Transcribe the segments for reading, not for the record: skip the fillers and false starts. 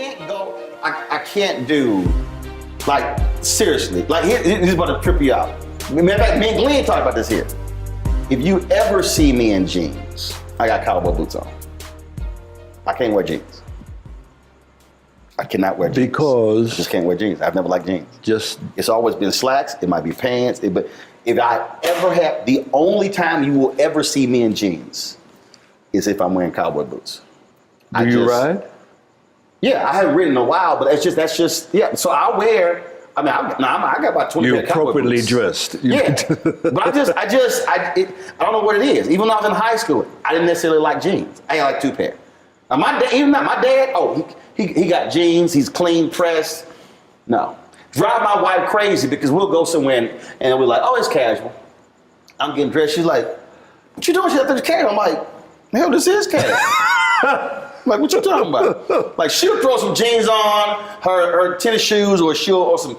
can't go. I can't do. Like seriously. Like here's about to trip you out. Matter of fact, me and Glenn talked about this here. If you ever see me in jeans, I got cowboy boots on. I can't wear jeans. I cannot wear jeans. Because? I just can't wear jeans. I've never liked jeans. It's always been slacks. It might be pants. But if I ever have, the only time you will ever see me in jeans is if I'm wearing cowboy boots. Do you ride? Yeah, I haven't ridden in a while, but that's just, yeah. So I wear, I got about 20 You're pair of cowboy appropriately boots. dressed. Yeah, but I don't know what it is. Even when I was in high school, I didn't necessarily like jeans. I got like 2 pair. Now my dad, he got jeans, he's clean pressed. No. Drive my wife crazy because we'll go somewhere and we're like, oh, it's casual. I'm getting dressed. She's like, what you doing? She's like, it's casual. I'm like, hell, this is casual. Like, what you talking about? Like, she'll throw some jeans on, her tennis shoes, or some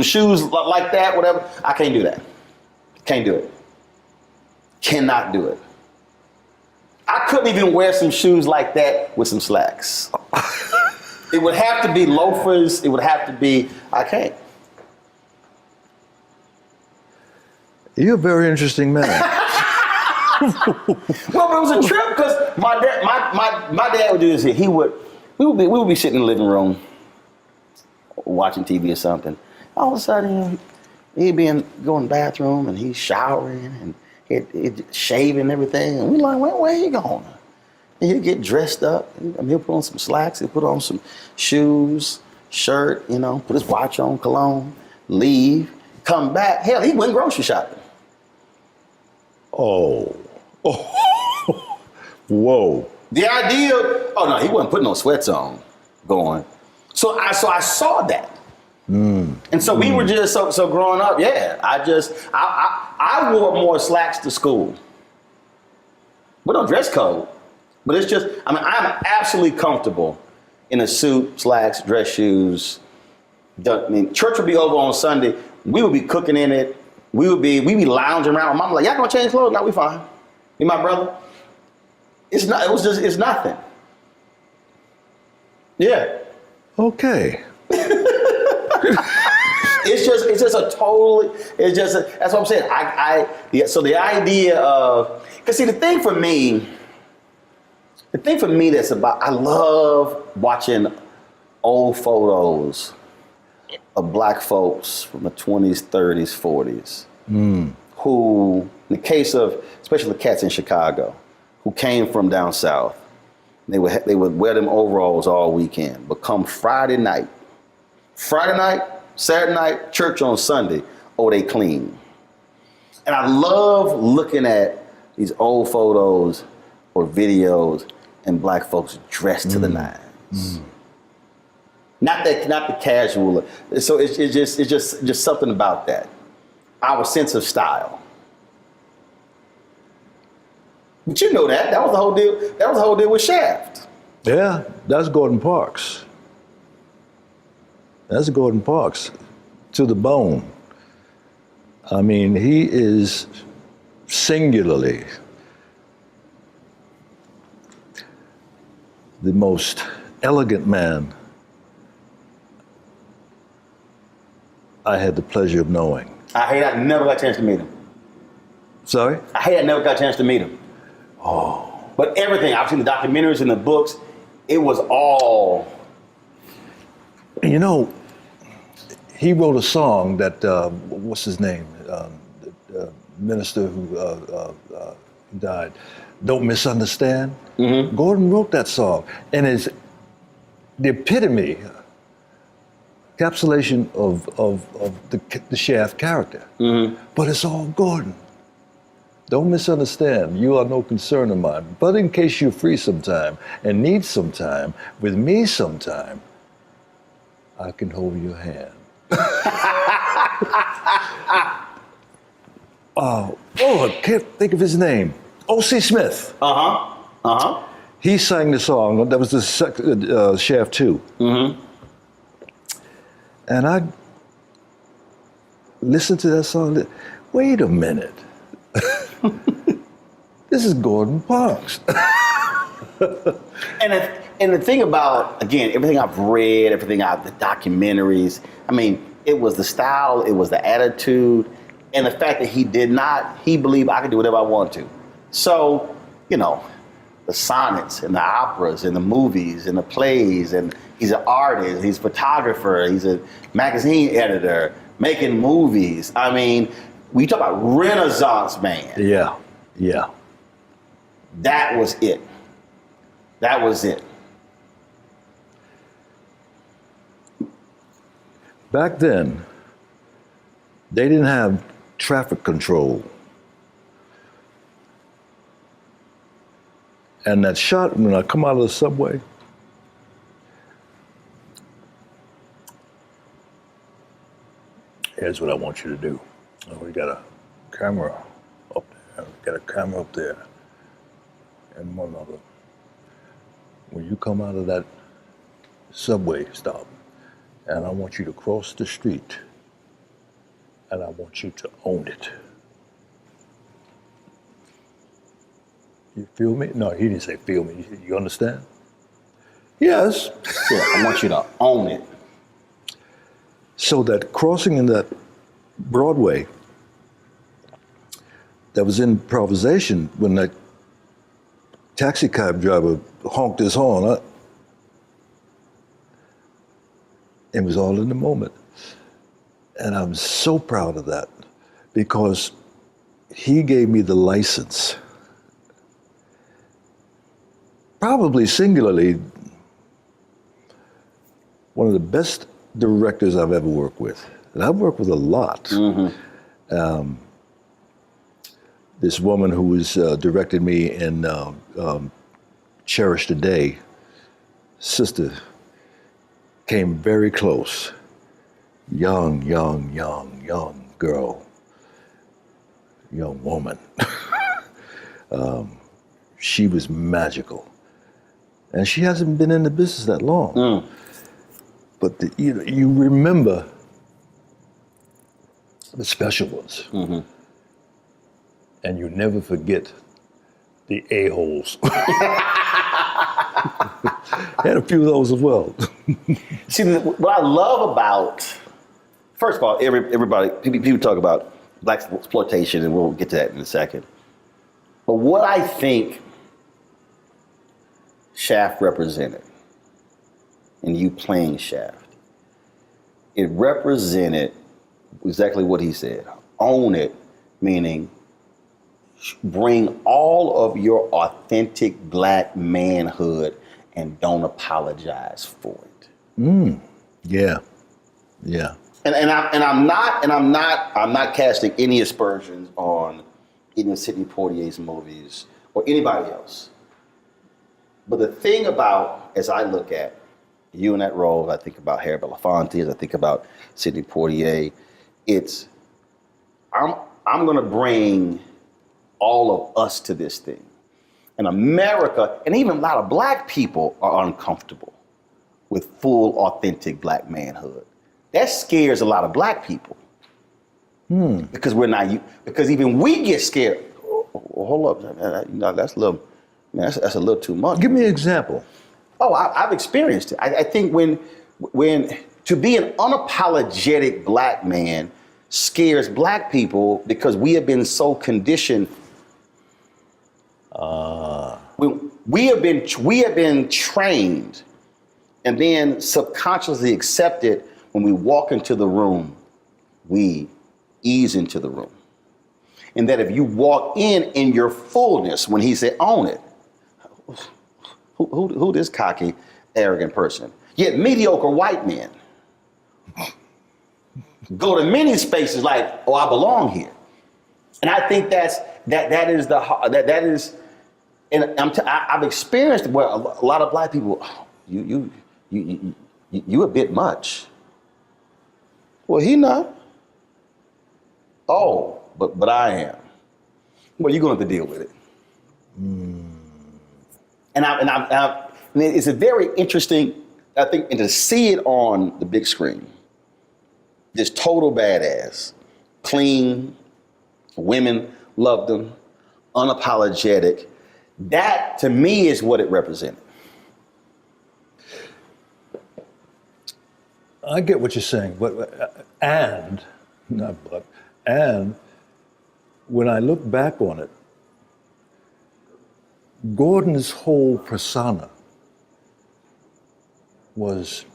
shoes like that, whatever. I can't do that. Can't do it. Cannot do it. I couldn't even wear some shoes like that with some slacks. It would have to be loafers. It would have to be, I can't. You're a very interesting man. Well, but it was a trip because my dad would do this here. We would be sitting in the living room watching TV or something. All of a sudden, he'd be going to the bathroom and he's showering and he'd shaving and everything. And we're like, where he going? And he'd get dressed up. And he'll put on some slacks. He'll put on some shoes, shirt, put his watch on, cologne, leave, come back. Hell, he went grocery shopping. Oh. Whoa. The idea, he wasn't putting no sweats on going. So I saw that. And so we were just, so growing up, yeah, I wore more slacks to school. We don't dress code, but it's just, I'm absolutely comfortable in a suit, slacks, dress shoes. Church would be over on Sunday. We would be cooking in it. We'd be lounging around. My mom like, y'all gonna change clothes? No, we fine. Me and my brother. It's nothing. Yeah. Okay. That's what I'm saying. So the idea of, because see, the thing for me that's about, I love watching old photos of black folks from the 20s, 30s, 40s, who, in the case of, especially the cats in Chicago, who came from down south, they would wear them overalls all weekend, but come Friday night, Saturday night, church on Sunday, they clean. And I love looking at these old photos or videos and black folks dressed to the nines. Not the casual. So it's just something about that. Our sense of style. But you know that was the whole deal. That was the whole deal with Shaft. Yeah, that's Gordon Parks. That's Gordon Parks to the bone. I mean, he is singularly the most elegant man I had the pleasure of knowing. I never got a chance to meet him. Sorry? I never got a chance to meet him. Oh. But everything, I've seen the documentaries and the books, it was all. He wrote a song that, what's his name? The minister who died, Don't Misunderstand. Mm-hmm. Gordon wrote that song. And it's the epitome, encapsulation of the Shaft character. Mm-hmm. But it's all Gordon. Don't misunderstand, you are no concern of mine. But in case you're free sometime and need some time, with me sometime, I can hold your hand. I can't think of his name. O.C. Smith. He sang the song, that was the Shaft 2. Mm-hmm. And I listened to that song, wait a minute. This is Gordon Parks. And and the thing about, again, everything I've read, the documentaries, I mean, it was the style, it was the attitude, and the fact that he believed I could do whatever I want to. So, you know, the sonnets and the operas and the movies and the plays, and he's an artist, he's a photographer, he's a magazine editor, making movies. I mean, we talk about Renaissance man. Yeah, yeah. That was it. That was it. Back then, they didn't have traffic control. And that shot, when I come out of the subway, here's what I want you to do. Oh, we got a camera up there. We got a camera up there. And one other. When you come out of that subway stop, and I want you to cross the street, and I want you to own it. You feel me? No, he didn't say feel me. He said, you understand? Yes. Yeah, I want you to own it. So that crossing in that Broadway, that was improvisation when that taxi cab driver honked his horn. It was all in the moment. And I'm so proud of that because he gave me the license. Probably singularly, one of the best directors I've ever worked with. And I've worked with a lot. Mm-hmm. This woman who was directed me in Cherish the Day, sister, came very close. Young girl, young woman. She was magical. And she hasn't been in the business that long. Mm. But you remember the special ones. Mm-hmm. And you never forget the a-holes. Had a few of those as well. See, what I love about, first of all, everybody, people talk about black exploitation, and we'll get to that in a second. But what I think Shaft represented, and you playing Shaft, it represented exactly what he said. Own it, meaning bring all of your authentic black manhood and don't apologize for it. Yeah. And I'm not casting any aspersions on either Sidney Poitier's movies or anybody else. But the thing about, as I look at you in that role, I think about Harry Belafonte, as I think about Sidney Poitier, it's I'm gonna bring all of us to this thing. And America, and even a lot of black people are uncomfortable with full, authentic black manhood. That scares a lot of black people. Because because even we get scared. Oh, hold up, that's a little, man, that's a little too much. Give me an example. Oh, I've experienced it. I think when to be an unapologetic black man scares black people because we have been so conditioned. We have been trained and then subconsciously accepted when we walk into the room, we ease into the room. And that if you walk in your fullness, when he said, own it, who this cocky, arrogant person? Yet mediocre white men go to many spaces like, oh, I belong here. And I think that is, and I've experienced where a lot of black people, oh, you a bit much. Well, he not. Oh, but I am. Well, you're going to have to deal with it. And it's a very interesting, I think, and to see it on the big screen, this total badass, clean, women loved him, unapologetic. That, to me, is what it represented. I get what you're saying, and when I look back on it, Gordon's whole persona was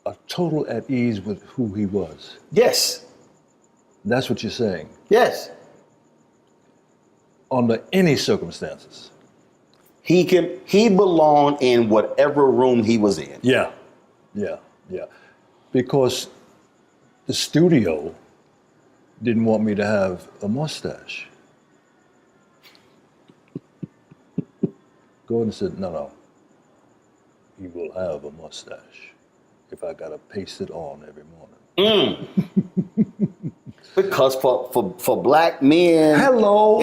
a total at ease with who he was. Yes. That's what you're saying. Yes. Under any circumstances. He belonged in whatever room he was in. Yeah. Because the studio didn't want me to have a mustache. Gordon said, no, you will have a mustache if I gotta paste it on every morning. Because for black men. Hello.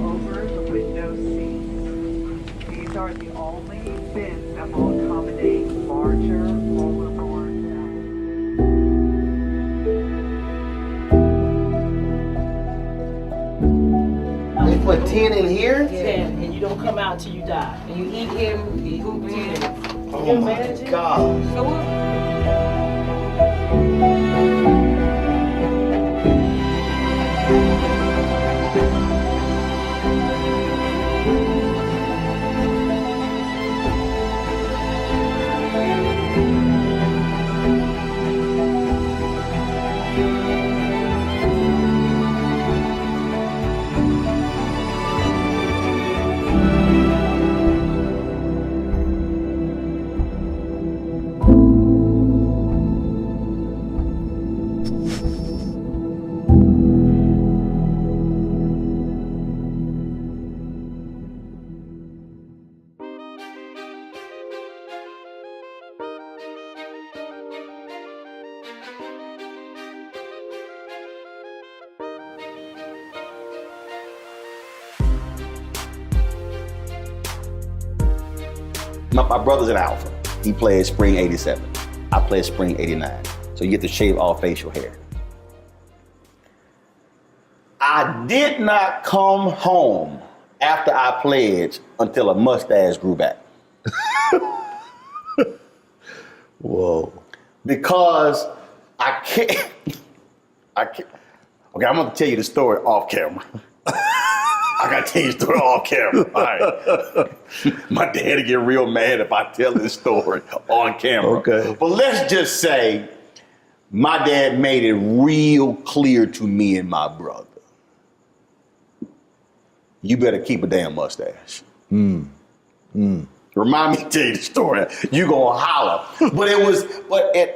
Over the window seats. These are the only bins that will accommodate larger rollerboards. They put 10 in here? 10, and you don't come out till you die. And you eat him, you eat 10. Oh my God. So what? My brother's an Alpha. He played spring 87. I played spring 89. So you get to shave all facial hair. I did not come home after I pledged until a mustache grew back. Whoa. Because I can't. Okay, I'm gonna tell you the story off camera. I gotta tell you the story off camera. All right. My dad will get real mad if I tell this story on camera. Okay. But let's just say my dad made it real clear to me and my brother. You better keep a damn mustache. Remind me to tell you the story. You gonna holler.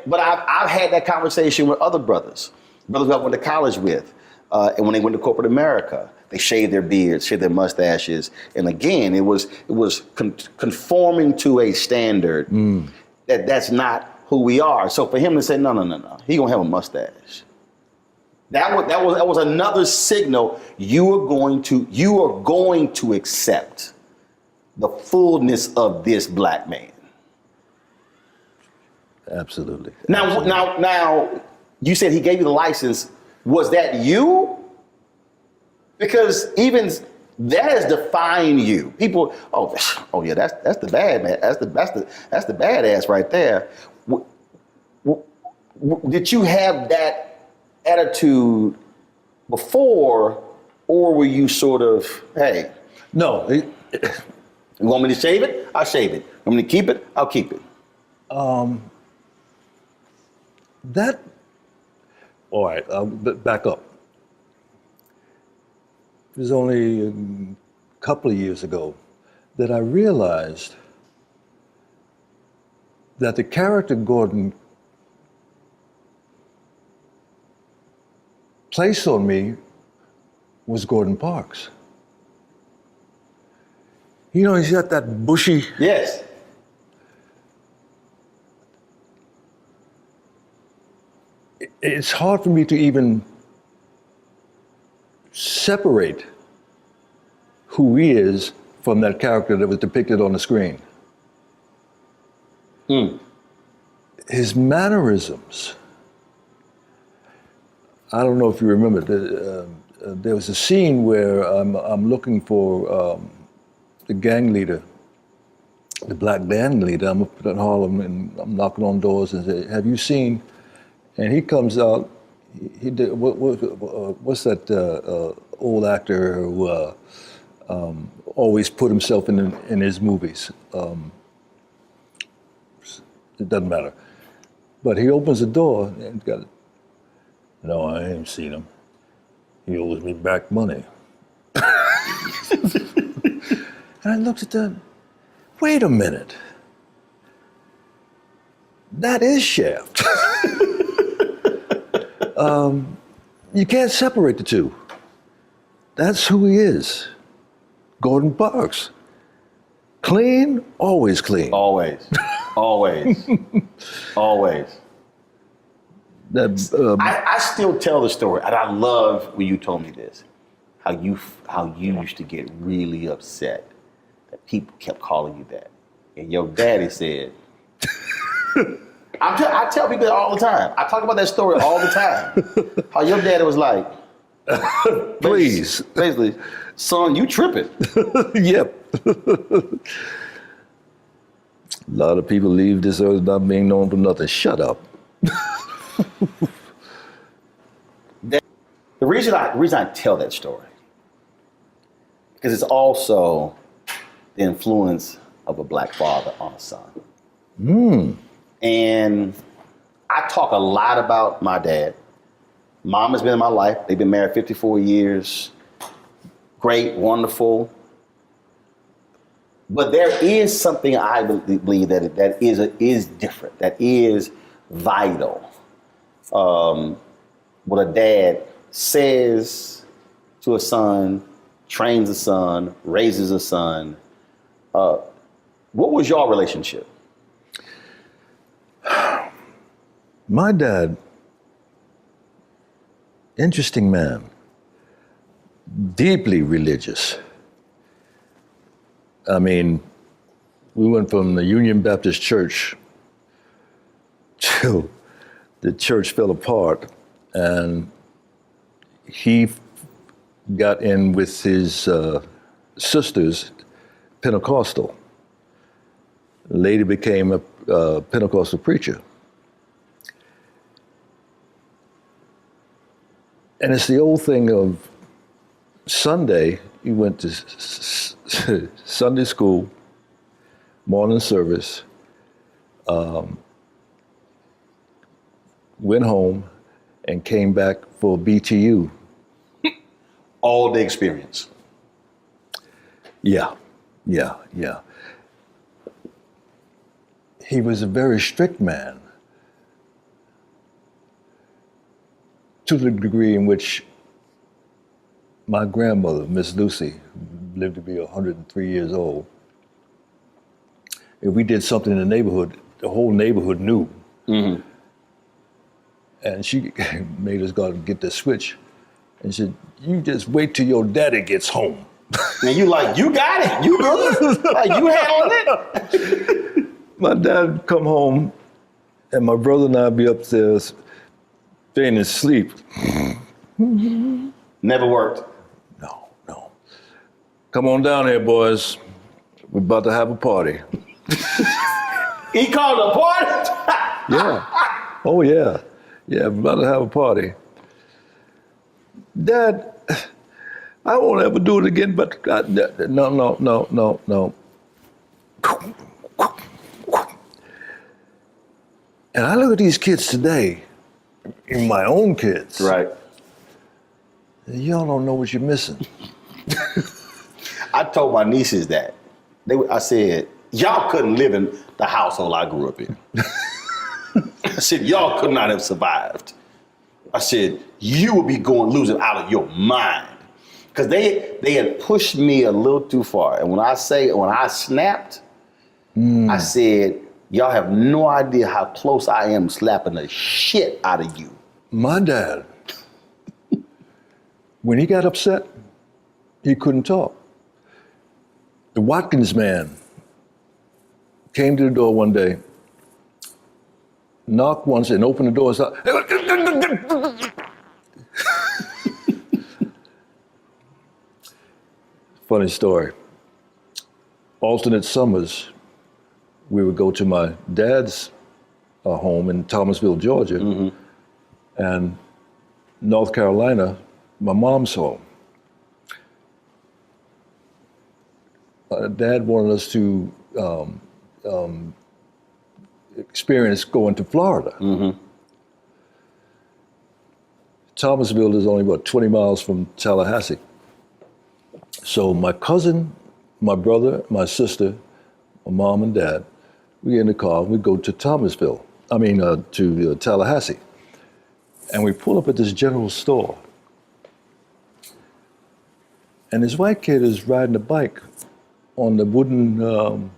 But I've had that conversation with other brothers who I went to college with, and when they went to corporate America, they shaved their beards, shaved their mustaches, and again, it was conforming to a standard that's not who we are. So for him to say no, he gonna have a mustache. That was another signal you are going to accept the fullness of this black man. Absolutely. Now, you said he gave you the license. Was that you? Because even that has defined you. People, oh yeah, that's the bad man. That's the badass right there. Did you have that attitude before, or were you sort of, hey? No. You want me to shave it? I'll shave it. You want me to keep it? I'll keep it. All right, back up. It was only a couple of years ago that I realized that the character Gordon placed on me was Gordon Parks. You know, he's got that bushy. Yes. It's hard for me to even separate who he is from that character that was depicted on the screen. His mannerisms, I don't know if you remember, there was a scene where I'm looking for the gang leader, the black gang leader. I'm up in Harlem and I'm knocking on doors and say, have you seen? And he comes out, he did, what's that old actor who always put himself in his movies? It doesn't matter. But he opens the door and got, no, I ain't seen him. He owes me back money. And I looked at that, wait a minute. That is Shaft. You can't separate the two. That's who he is. Gordon Parks. Clean, always clean. Always. Always. Always. That, I still tell the story, and I love when you told me this, how you used to get really upset that people kept calling you that. And your daddy said, I tell people that all the time. I talk about that story all the time. How your daddy was like, please. Basically, son, you tripping. Yep. A lot of people leave this earth not being known for nothing. Shut up. The reason I tell that story, because it's also the influence of a black father on a son. And I talk a lot about my dad. Mom has been in my life. They've been married 54 years. Great, wonderful. But there is something I believe that is different, that is vital. What a dad says to a son, trains a son, raises a son. What was your relationship? My dad, interesting man, deeply religious. I mean, we went from the Union Baptist Church till the church fell apart, and he got in with his sisters, Pentecostal. Later became a Pentecostal preacher. And it's the old thing of Sunday, he went to Sunday school, morning service, went home and came back for BTU. All the experience. Yeah. He was a very strict man, to the degree in which my grandmother, Miss Lucy, lived to be 103 years old. If we did something in the neighborhood, the whole neighborhood knew. Mm-hmm. And she made us go out and get the switch. And she said, you just wait till your daddy gets home. And you like, you got it, you good, like you handling it. My dad would come home and my brother and I'd be upstairs fainting asleep. Never worked. No. Come on down here, boys. We're about to have a party. He called a party? Yeah. Oh, yeah. Yeah, we're about to have a party. Dad, I won't ever do it again, but no. And I look at these kids today, my own kids. Right. Y'all don't know what you're missing. I told my nieces that. I said, y'all couldn't live in the household I grew up in. I said, y'all could not have survived. I said, you would be losing out of your mind. Because they had pushed me a little too far. And when I snapped, I said, y'all have no idea how close I am slapping the shit out of you. My dad, when he got upset, he couldn't talk. The Watkins man came to the door one day, knocked once and opened the door and said, Funny story. Alternate summers, we would go to my dad's home in Thomasville, Georgia, and North Carolina, my mom's home. Dad wanted us to experience going to Florida. Thomasville is only about 20 miles from Tallahassee. So my cousin, my brother, my sister, my mom and dad, we get in the car, we go to Thomasville, to Tallahassee. And we pull up at this general store. And this white kid is riding a bike on the wooden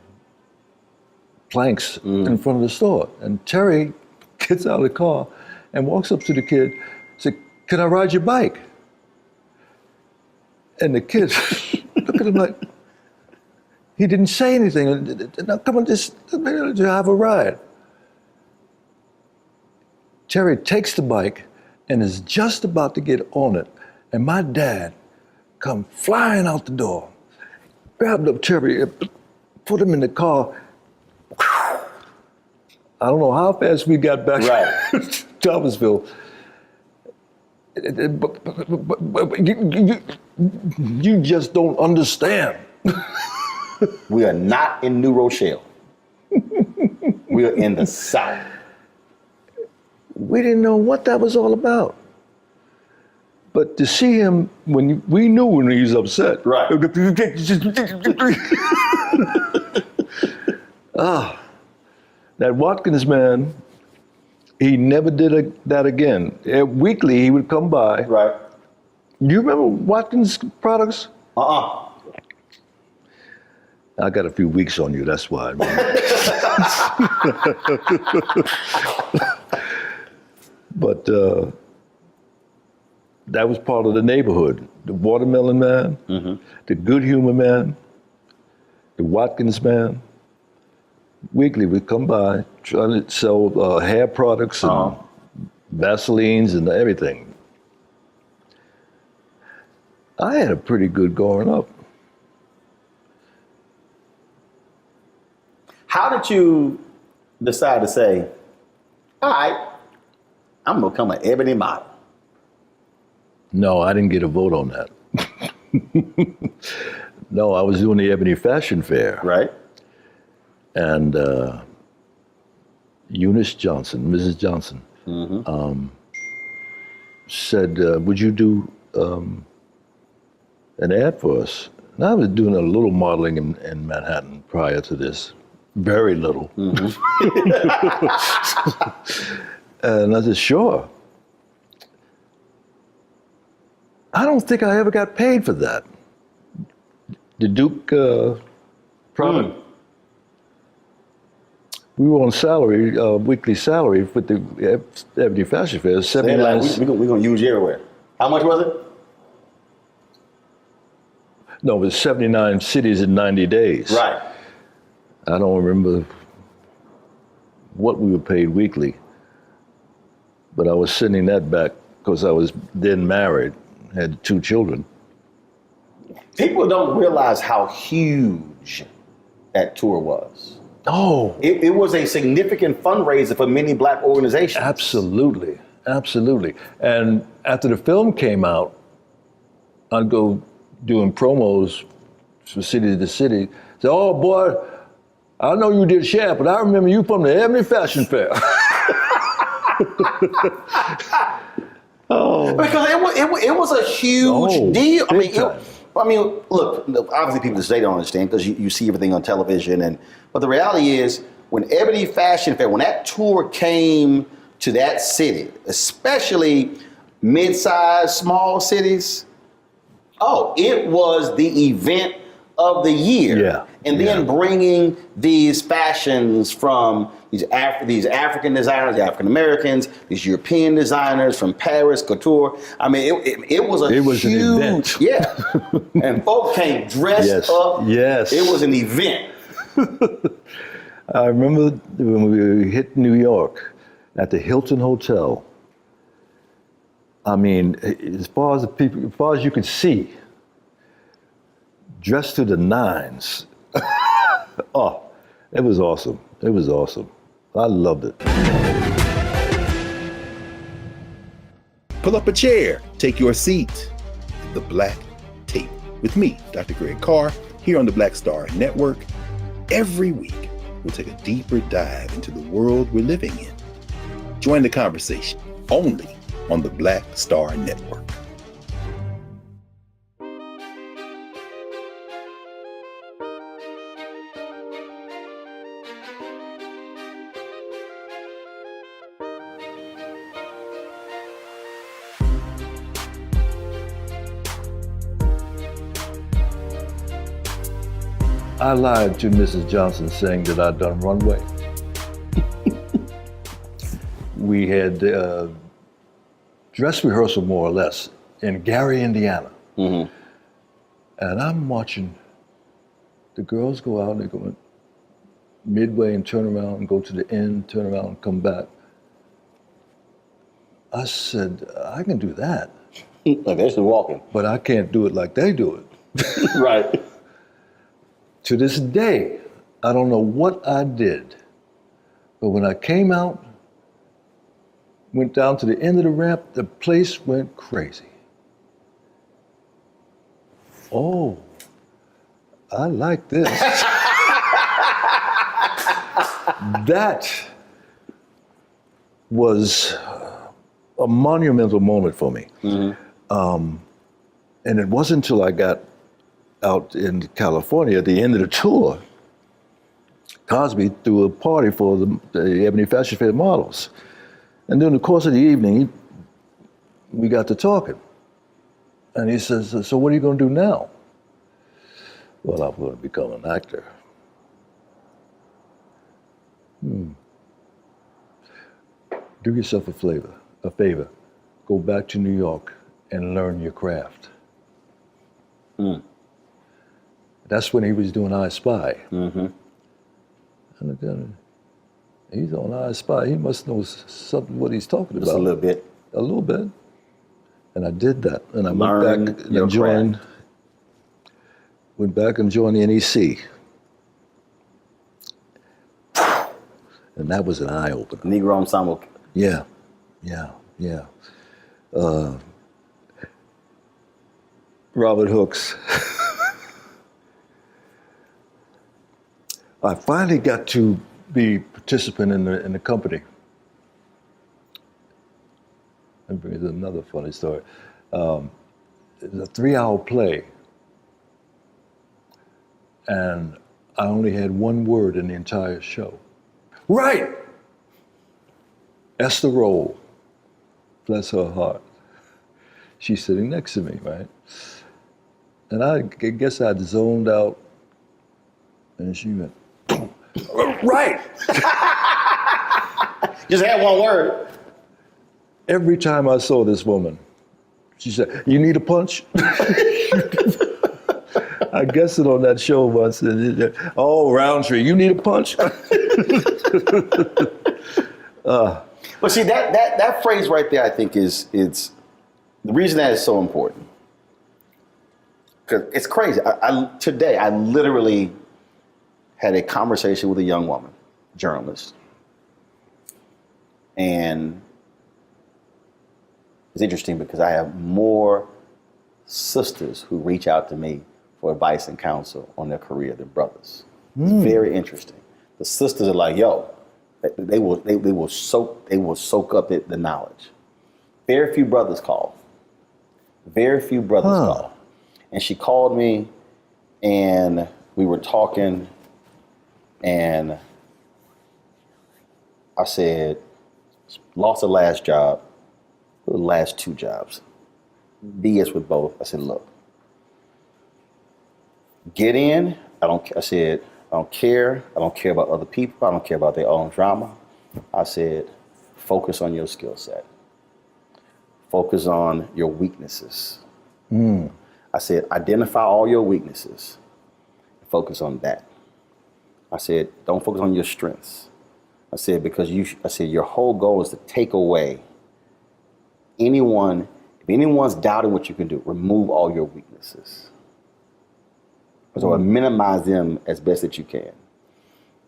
planks in front of the store. And Terry gets out of the car and walks up to the kid, said, "Can I ride your bike?" And the kid look at him like, he didn't say anything. "Now come on, just have a ride." Terry takes the bike and is just about to get on it. And my dad come flying out the door, grabbed up Terry, put him in the car. I don't know how fast we got back to Thomasville. But you just don't understand. We are not in New Rochelle. We are in the South. We didn't know what that was all about. But to see him, we knew when he was upset. Right. That Watkins man, he never did that again. Weekly, he would come by. Right. You remember Watkins products? I got a few weeks on you, that's why. But that was part of the neighborhood. The Watermelon Man, the Good Humor Man, the Watkins Man. Weekly would come by trying to sell hair products and Vaselines and everything. I had a pretty good growing up. How did you decide to say, all right, I'm gonna become an ebony model? No, I didn't get a vote on that. No, I was doing the Ebony Fashion Fair. Right. And Eunice Johnson, Mrs. Johnson, said, would you do an ad for us? And I was doing a little modeling in Manhattan prior to this, very little. And I said, sure. I don't think I ever got paid for that. The Duke product. We were on salary, weekly salary with the Ebony Fashion Fair. 79. We're gonna use you everywhere. How much was it? No, it was 79 cities in 90 days. Right. I don't remember what we were paid weekly, but I was sending that back because I was then married, had 2 children. People don't realize how huge that tour was. Oh, It was a significant fundraiser for many black organizations. absolutely, absolutely. And after the film came out, I'd go doing promos from city to city. Say, oh boy, I know you did Shaft, but I remember you from the Ebony Fashion Fair. Because it was a huge deal. big time. Look, obviously people today don't understand because you see everything on television, but the reality is when Ebony Fashion Fair, when that tour came to that city, especially mid-sized, small cities, it was the event of the year. Yeah. And then bringing these fashions from these African designers, the African Americans, these European designers from Paris, couture. I mean, it was a huge event. Yeah. And folk came dressed up. Yes. It was an event. I remember when we hit New York at the Hilton Hotel. I mean, as far as you could see, dressed to the nines. Oh, it was awesome. It was awesome. I loved it. Pull up a chair, take your seat. The Black Tape with me, Dr. Greg Carr, here on the Black Star Network. Every week, we'll take a deeper dive into the world we're living in. Join the conversation only on the Black Star Network. I lied to Mrs. Johnson saying that I'd done runway. We had dress rehearsal, more or less, in Gary, Indiana. Mm-hmm. And I'm watching the girls go out and they go midway and turn around and go to the end, turn around and come back. I said, I can do that. Like they're still walking. But I can't do it like they do it. Right. To this day, I don't know what I did, but when I came out, went down to the end of the ramp, the place went crazy. Oh, I like this. That was a monumental moment for me. Mm-hmm. And it wasn't until I got out in California at the end of the tour, Cosby threw a party for the Ebony Fashion Fair models. And during the course of the evening, we got to talking. And he says, so what are you going to do now? Well, I'm going to become an actor. Do yourself a favor. Go back to New York and learn your craft. That's when he was doing I Spy. Mm-hmm. And again, he's on I Spy. He must know something what he's talking about. Just a little bit. A little bit. And I did that. And I went back and joined the NEC. And that was an eye-opener. Negro Ensemble. Yeah. Robert Hooks. I finally got to be participant in the company. That brings another funny story. It was a 3-hour play, and I only had one word in the entire show. Right! Esther Roll, bless her heart. She's sitting next to me, right? And I guess I'd zoned out, and she went, right! Just had one word. Every time I saw this woman, she said, you need a punch? I guessed it on that show once. Oh, Roundtree, you need a punch? But see, that phrase right there, I think it's the reason that is so important. Because it's crazy. Today, I literally had a conversation with a young woman, journalist. And it's interesting because I have more sisters who reach out to me for advice and counsel on their career than brothers. It's very interesting. The sisters are like, yo, they will soak up the knowledge. Very few brothers call. And she called me and we were talking and I said, lost the last job, the last 2 jobs. BS with both. I said, look, get in. I don't care. I don't care about other people. I don't care about their own drama. I said, focus on your skill set. Focus on your weaknesses. I said, identify all your weaknesses. Focus on that. I said, don't focus on your strengths. I said, because your whole goal is to take away if anyone's doubting what you can do, remove all your weaknesses. or minimize them as best that you can.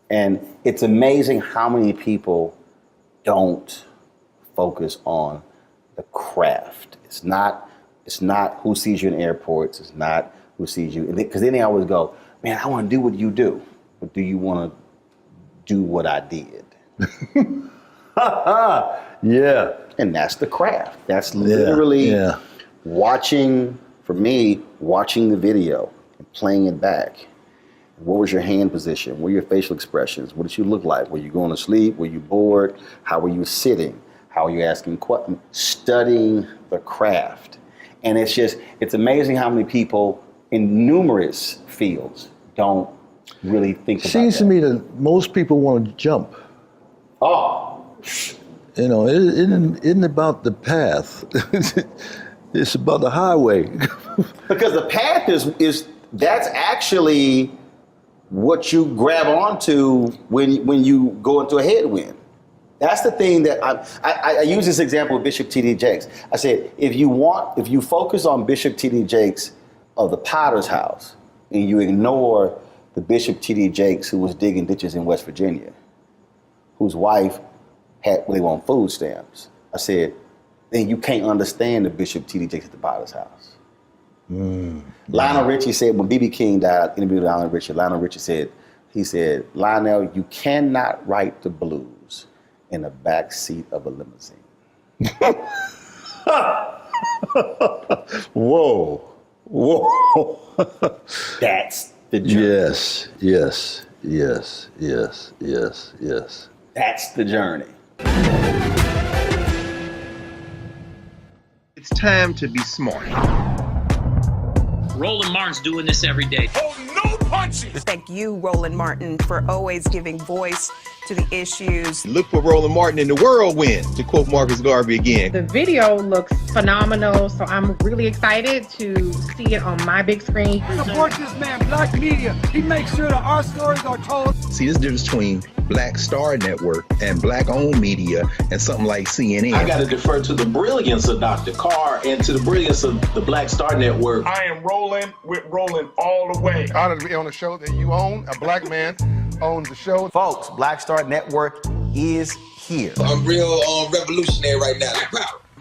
And it's amazing how many people don't focus on the craft. It's not who sees you in airports. It's not who sees you. Because then they always go, man, I want to do what you do. But do you want to do what I did? Yeah. And that's the craft. That's literally watching the video and playing it back. What was your hand position? What were your facial expressions? What did you look like? Were you going to sleep? Were you bored? How were you sitting? How are you asking questions? Studying the craft. And it's amazing how many people in numerous fields don't really think about that. Seems to me that most people want to jump. Oh. You know, it isn't about the path. It's about the highway. Because the path that's actually what you grab onto when you go into a headwind. That's the thing that I use this example of Bishop T.D. Jakes. I said, if you focus on Bishop T.D. Jakes of the Potter's House and you ignore the Bishop T.D. Jakes who was digging ditches in West Virginia, whose wife they were on food stamps, I said, then you can't understand the Bishop T.D. Jakes at the Potter's House. Lionel Richie said, when B.B. King died, interviewed Lionel Richie said, Lionel, you cannot write the blues in the back seat of a limousine. Whoa. That's the journey. Yes. That's the journey. It's time to be smart. Roland Martin's doing this every day. Thank you, Roland Martin, for always giving voice to the issues. Look for Roland Martin in the whirlwind, to quote Marcus Garvey again. The video looks phenomenal, so I'm really excited to see it on my big screen. Support this man, Black Media. He makes sure that our stories are told. See, this difference between Black Star Network and Black-owned media and something like CNN. I got to defer to the brilliance of Dr. Carr and to the brilliance of the Black Star Network. I am rolling with Roland all the way. Honored to be on a show that you own. A black man owns the show. Folks, Black Star Network is here. I'm real revolutionary right now.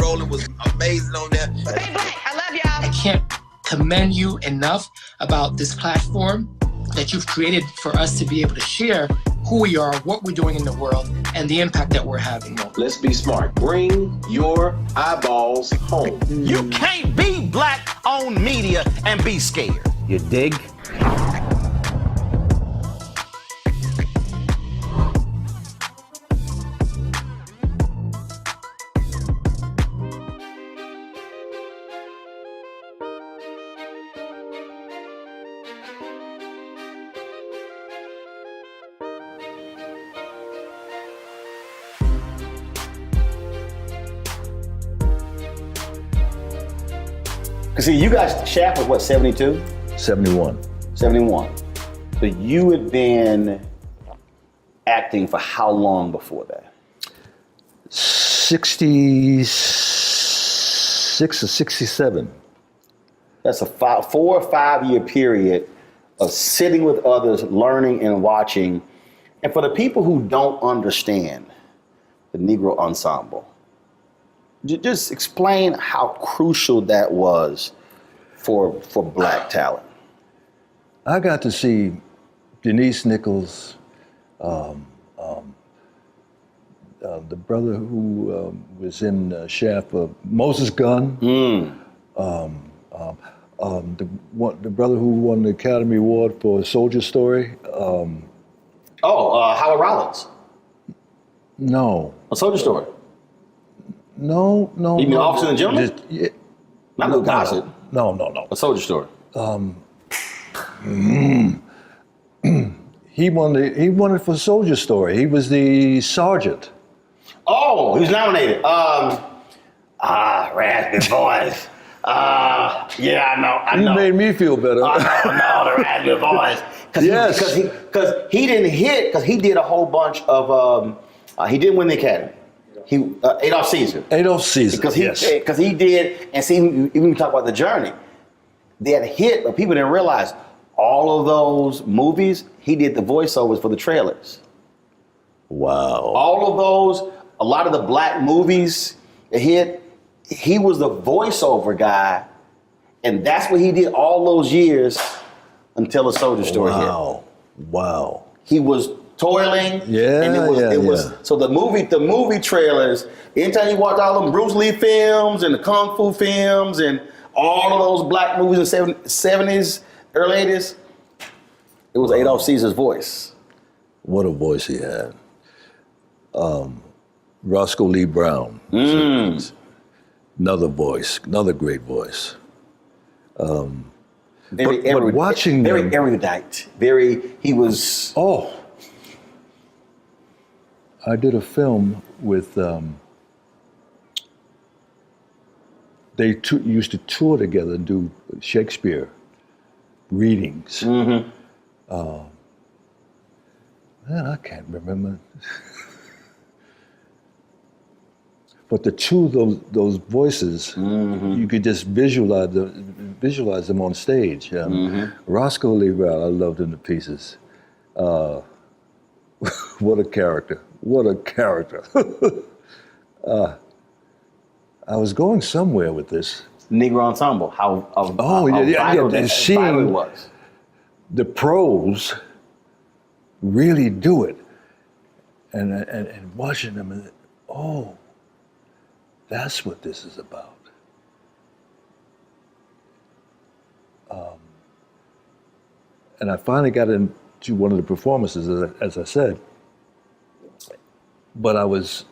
Roland was amazing on that. Stay black. I love y'all. I can't commend you enough about this platform that you've created for us to be able to share who we are, what we're doing in the world, and the impact that we're having. Let's be smart. Bring your eyeballs home. You can't be Black-owned media and be scared. You dig? See, you guys, Shaft was what, 72? 71. 71. So you had been acting for how long before that? 66 or 67. That's a 4 or 5 year period of sitting with others, learning and watching. And for the people who don't understand the Negro Ensemble, just explain how crucial that was for Black talent. I got to see Denise Nichols, the brother who was in Shaft, Moses Gunn, the brother who won the Academy Award for Soldier Story. Howard Rollins. No. A Soldier Story. No. You mean Officer and Gentleman? Not Luke Gossett. No. A Soldier Story. He won it for Soldier Story. He was the sergeant. Oh, he was nominated. Raspy Boys. Yeah, I know. You made me feel better. No, the Raspy Boys. Yes. Because he didn't hit, because he did a whole bunch of, he didn't win the Academy. Adolph Caesar. Because he did, and see, even when you talk about the journey, they had hit, but people didn't realize all of those movies, he did the voiceovers for the trailers. Wow. All of those, a lot of the black movies that hit, he was the voiceover guy. And that's what he did all those years until A Soldier Story hit. Wow. He was toiling. Yeah, and it was so the movie trailers, anytime you watch all them Bruce Lee films and the Kung Fu films and all of those black movies in the 70s, early 80s, it was Adolph Caesar's voice. What a voice he had. Roscoe Lee Brown. Another voice, another great voice. Very erudite. He was. Oh. I did a film with, they used to tour together and do Shakespeare readings. Man, I can't remember. But the two of those voices, you could just visualize them on stage. Roscoe Lee Brown, I loved him to pieces. What a character. What a character. I was going somewhere with this. Negro Ensemble, how seeing vital it was. The pros really do it. And watching them, and, that's what this is about. And I finally got into one of the performances, as I said, but I was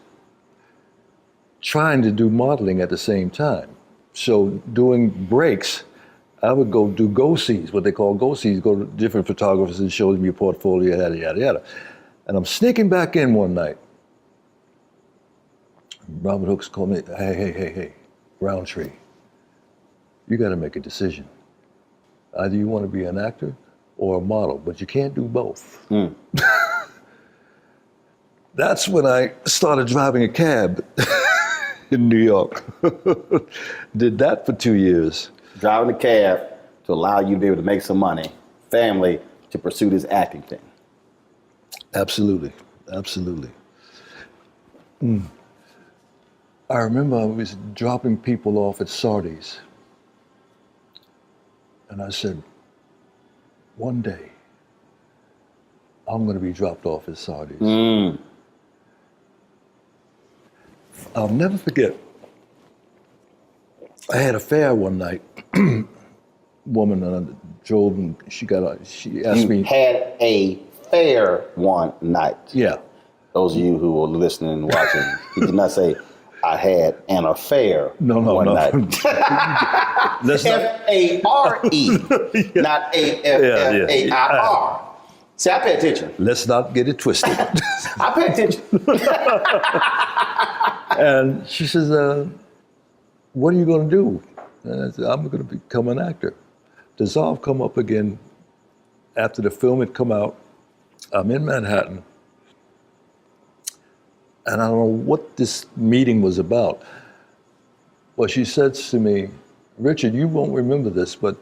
trying to do modeling at the same time. So doing breaks, I would go do go-sees, what they call go-sees, go to different photographers and show them your portfolio, yada, yada, yada. And I'm sneaking back in one night. Robert Hooks called me, hey, Roundtree, you got to make a decision. Either you want to be an actor or a model, but you can't do both. That's when I started driving a cab in New York. Did that for 2 years. Driving a cab to allow you to be able to make some money, family to pursue this acting thing. Absolutely. I remember I was dropping people off at Sardi's. And I said, one day, I'm going to be dropped off at Sardi's. I'll never forget, I had a fare one night. Woman drove and she asked me. You had a fare one night. Yeah. Those of you who are listening and watching, he did not say, I had an affair one night. F-A-R-E, not A-F-F-A-I-R. See, I pay attention. Let's not get it twisted. I pay attention. And she says, what are you going to do? And I said, I'm going to become an actor. Dissolve come up again after the film had come out. I'm in Manhattan. And I don't know what this meeting was about. Well, she says to me, Richard, you won't remember this, but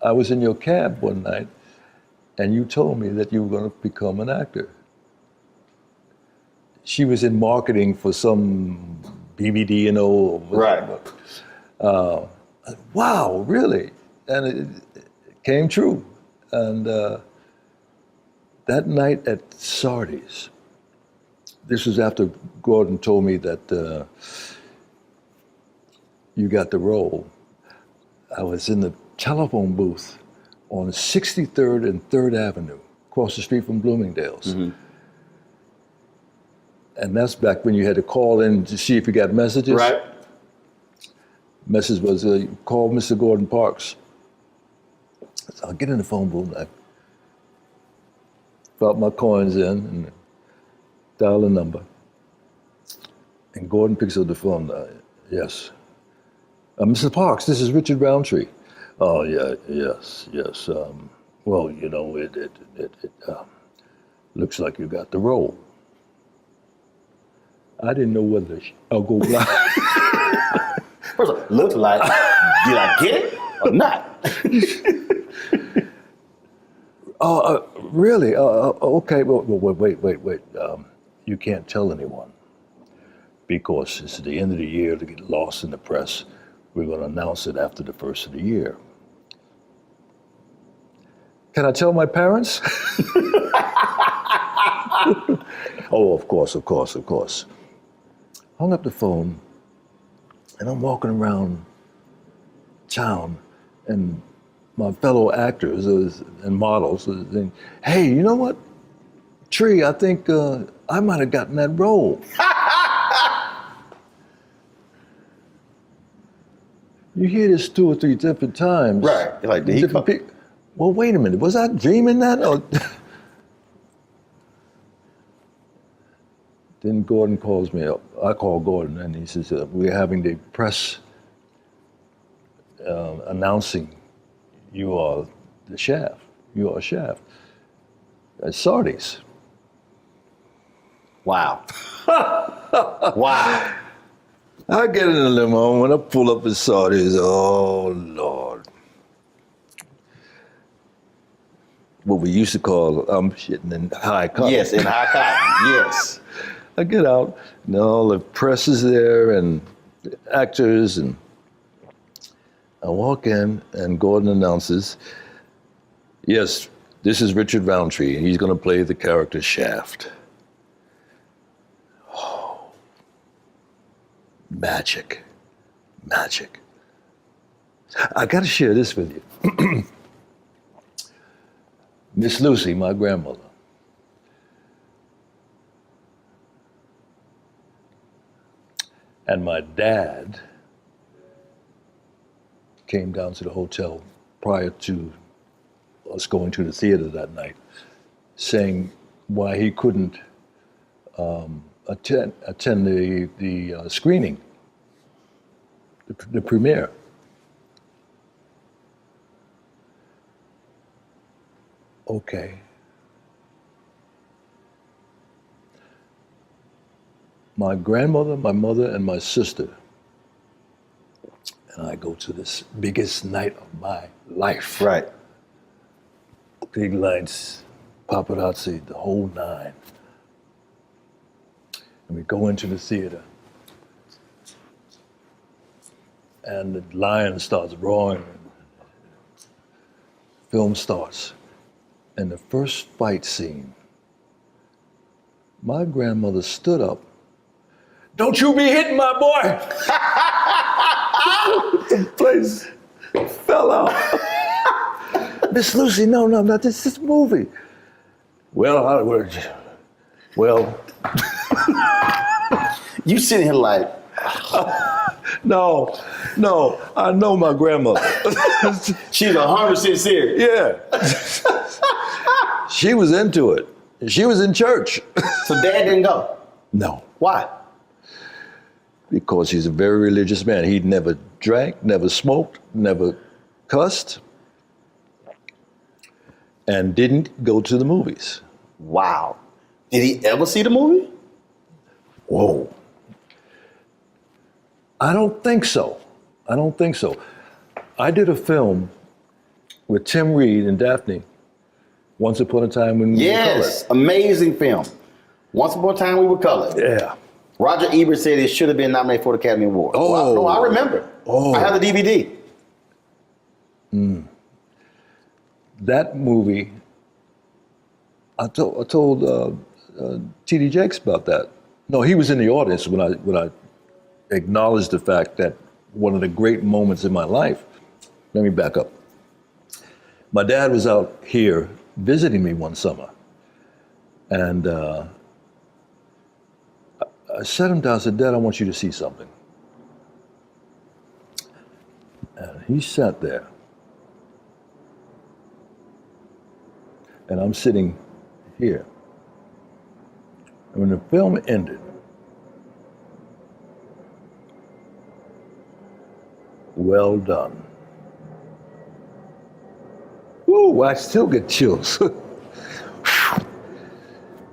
I was in your cab one night and you told me that you were going to become an actor. She was in marketing for some BBD, Right. Wow, really? And it came true. And that night at Sardi's, this was after Gordon told me that you got the role. I was in the telephone booth on 63rd and 3rd Avenue, across the street from Bloomingdale's. And that's back when you had to call in to see if you got messages. Right. Message was, call Mr. Gordon Parks. So I'll get in the phone booth, I drop my coins in and dial a number. And Gordon picks up the phone. Yes. Mr. Parks, this is Richard Roundtree. Oh, yeah, yes. Well, it looks like you got the role. I didn't know whether I'll go blind. First of all, looks like, did I get it or not? Really? Okay, well, wait. You can't tell anyone because it's the end of the year to get lost in the press. We're going to announce it after the first of the year. Can I tell my parents? Oh, of course. Hung up the phone, and I'm walking around town, and my fellow actors and models are saying, hey, you know what? Tree, I think I might have gotten that role. You hear this 2 or 3 different times. Right. You're like, did he come? Well, wait a minute. Was I dreaming that? Or then Gordon calls me up. I call Gordon, and he says, we're having the press announcing you are the Shaft. You are Shaft. At Sardi's. Wow. Wow. I get in the limo, when I pull up at Sardi's, oh, Lord. What we used to call, I'm shitting in high cotton. Yes, in high cotton, yes. I get out, and all the press is there, and the actors, and I walk in, and Gordon announces, yes, this is Richard Roundtree, and he's going to play the character Shaft. Oh, magic. I got to share this with you. Miss Lucy, my grandmother, and my dad came down to the hotel prior to us going to the theater that night, saying why he couldn't attend the screening, the premiere. Okay. My grandmother, my mother, and my sister, and I go to this biggest night of my life. Right. Big lights, paparazzi, the whole 9. And we go into the theater. And the lion starts roaring. Film starts. And the first fight scene, my grandmother stood up. Don't you be hitting my boy! The place fell out. Miss Lucy, no, not this movie. Well, You sitting here like, no, I know my grandmother. she's 100% serious. Yeah. She was into it. She was in church. So Dad didn't go? No. Why? Because he's a very religious man. He never drank, never smoked, never cussed, and didn't go to the movies. Wow. Did he ever see the movie? Whoa. I don't think so. I did a film with Tim Reed and Daphne, Once Upon a Time When We Were Colored. Yes, amazing film. Once Upon a Time We Were Colored. Yeah. Roger Ebert said it should have been nominated for the Academy Award. Oh. No, I remember. Oh. I have the DVD. That movie, I told T.D. Jakes about that. No, he was in the audience when I acknowledged the fact that one of the great moments in my life. Let me back up. My dad was out here visiting me one summer, and I sat him down and said, Dad, I want you to see something. And he sat there. And I'm sitting here. And when the film ended, well done. Woo, I still get chills.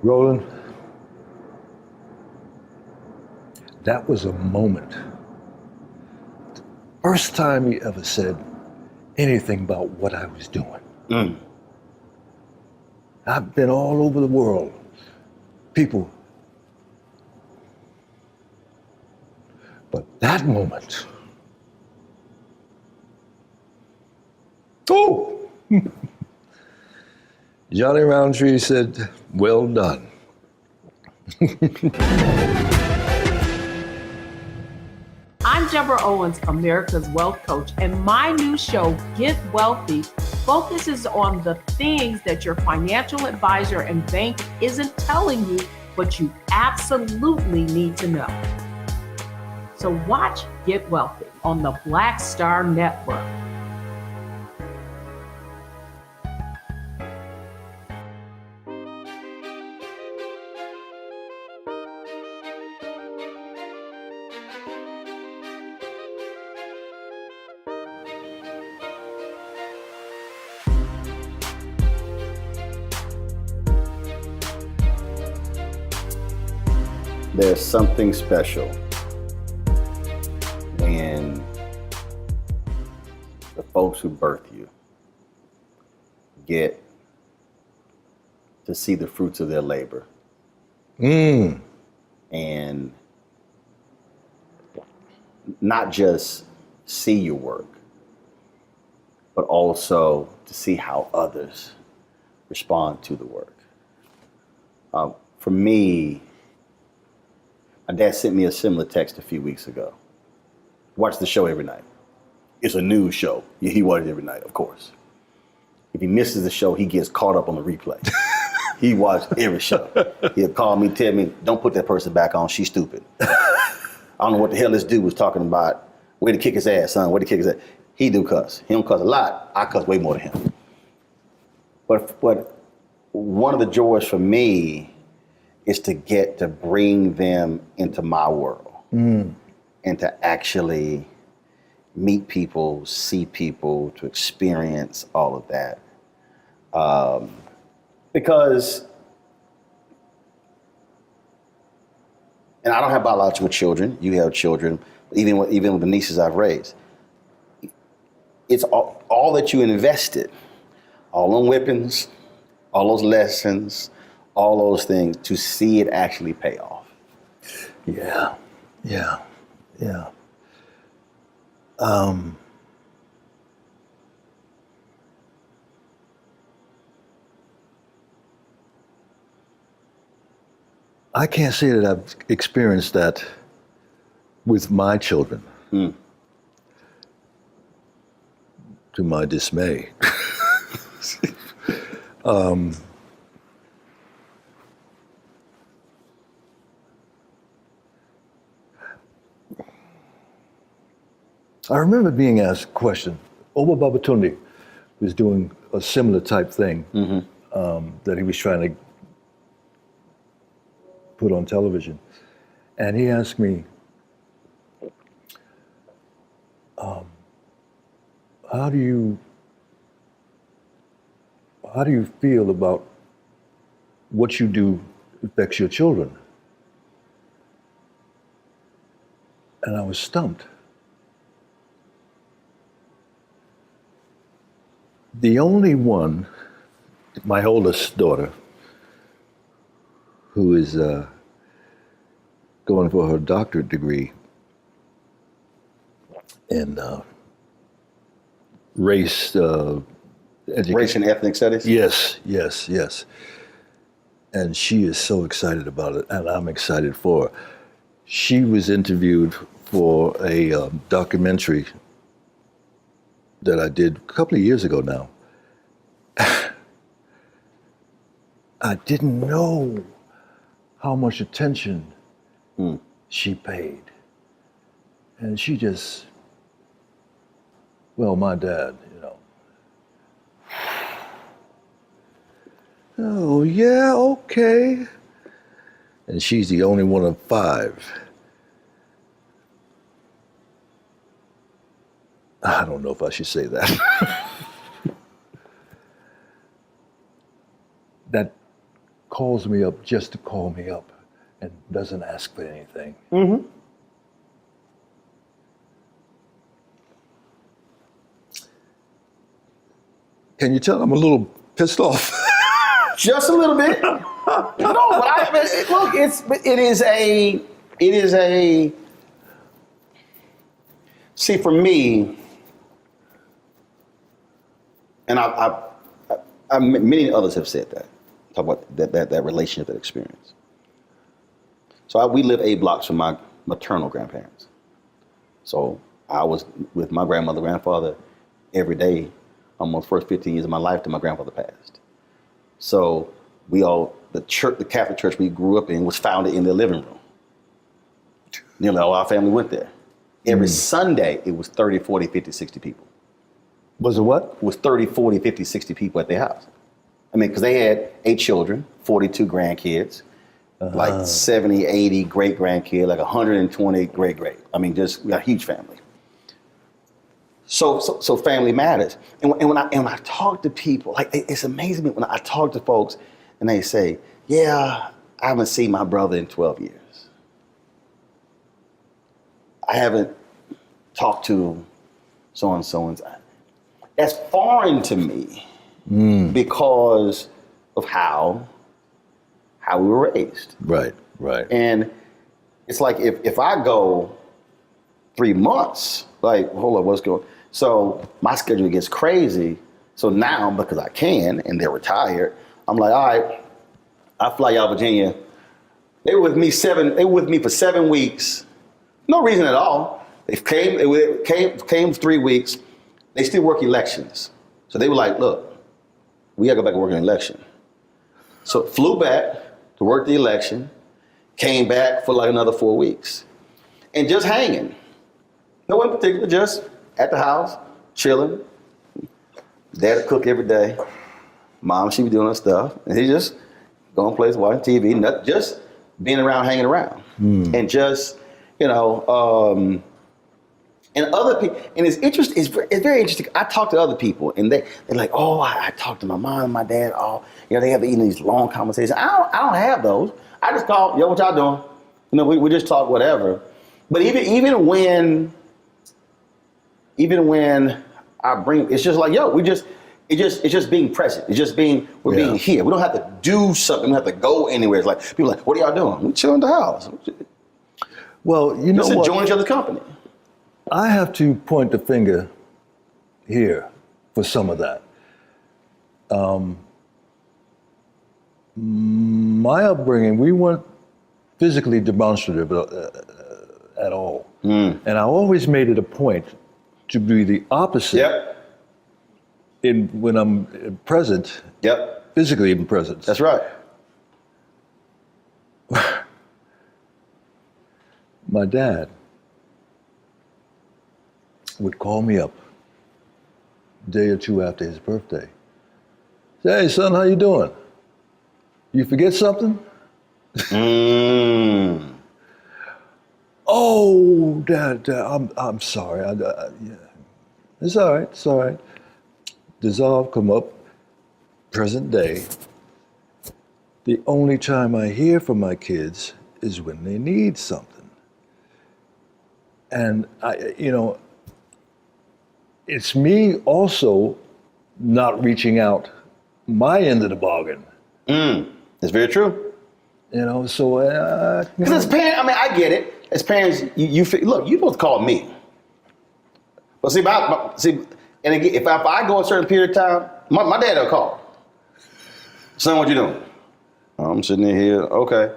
Roland, that was a moment. First time he ever said anything about what I was doing. I've been all over the world. People. But that moment, Johnny Roundtree said, well done. I'm Deborah Owens, America's Wealth Coach, and my new show, Get Wealthy, focuses on the things that your financial advisor and bank isn't telling you, but you absolutely need to know. So watch Get Wealthy on the Black Star Network. There's something special when the folks who birth you get to see the fruits of their labor. And not just see your work, but also to see how others respond to the work. For me, my dad sent me a similar text a few weeks ago. Watch the show every night. It's a news show. Yeah, he watches it every night, of course. If he misses the show, he gets caught up on the replay. He watched every show. He'll call me, tell me, don't put that person back on, she's stupid. I don't know what the hell this dude was talking about. Way to kick his ass, son, way to kick his ass. He do cuss. He don't cuss a lot. I cuss way more than him. But one of the joys for me is to get to bring them into my world and to actually meet people, see people, to experience all of that. Because, and I don't have biological children, you have children, even with the nieces I've raised. It's all that you invested, all those weapons, all those lessons, all those things, to see it actually pay off. Yeah. I can't say that I've experienced that with my children. To my dismay. I remember being asked a question. Oba Babatunde was doing a similar type thing that he was trying to put on television. And he asked me, how do you feel about what you do affects your children? And I was stumped. The only one, my oldest daughter, who is going for her doctorate degree in race and ethnic studies? Yes. And she is so excited about it, and I'm excited for her. She was interviewed for a documentary that I did a couple of years ago now. I didn't know how much attention she paid. And she just, well, my dad, oh, yeah, okay. And she's the only one of 5. I don't know if I should say that. That calls me up just to call me up and doesn't ask for anything. Can you tell I'm a little pissed off? Just a little bit. No, but look, it is a. See, for me, and many others have said that. Talk about that relationship, that experience. So we live 8 blocks from my maternal grandparents. So I was with my grandmother, grandfather every day, almost first 15 years of my life till my grandfather passed. So the Catholic church we grew up in was founded in their living room. Nearly all our family went there. Every Sunday, it was 30, 40, 50, 60 people. Was it what? It was 30, 40, 50, 60 people at their house. I mean, because they had 8 children, 42 grandkids, like 70, 80 great-grandkids, like 120 great-great. I mean, just we got a huge family. So family matters. And when I talk to people, like it's amazing when I talk to folks and they say, yeah, I haven't seen my brother in 12 years. I haven't talked to so-and-so. That's foreign to me because of how we were raised. Right. And it's like if I go 3 months, like, hold on, what's going on? So my schedule gets crazy. So now, because I can, and they're retired, I'm like, all right, I fly y'all Virginia. They were with me for 7 weeks. No reason at all. They came 3 weeks. They still work elections. So they were like, look, we gotta go back and work an election. So flew back to work the election, came back for like another 4 weeks. And just hanging. No in particular, just at the house, chilling. Dad would cook every day. Mom, she be doing her stuff. And he just going places, watching TV, just being around, hanging around. And just, and other people, and it's interesting, it's very interesting. I talk to other people and they're like, oh, I talk to my mom and my dad, they have these long conversations. I don't have those. I just call, yo, what y'all doing? We just talk whatever. But even when I bring, it's just like, yo, it's just being present. It's just being here. We don't have to do something. We don't have to go anywhere. It's like, people are like, what are y'all doing? We chilling in the house. Well, you know just what? enjoying each other's company. I have to point the finger here for some of that. My upbringing, we weren't physically demonstrative at all. And I always made it a point to be the opposite when I'm present, physically even present. That's right. My dad would call me up a day or two after his birthday. Say, hey son, how you doing? You forget something? Oh, Dad, I'm sorry. Yeah. It's all right. Dissolve, come up, present day. The only time I hear from my kids is when they need something. And it's me also not reaching out my end of the bargain. That's very true. So because as parents, I get it. As parents, you look, you're supposed to call me. But and again, if I go a certain period of time, my dad will call. Son, what you doing? I'm sitting in here. Okay,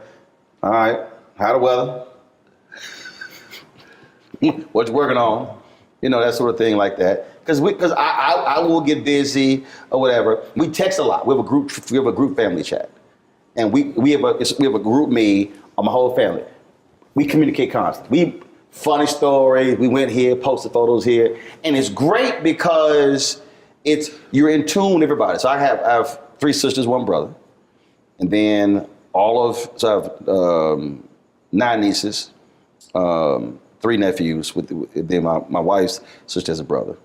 all right. How the weather? What you working on? That sort of thing like that. Because I will get busy or whatever. We text a lot. We have a group family chat, and we have a group me on my whole family. We communicate constantly. We funny stories. We went here, posted photos here, and it's great because you're in tune with everybody. So I have 3 sisters, 1 brother, and then I have 9 nieces. 3 nephews. Then my wife's sister has a brother.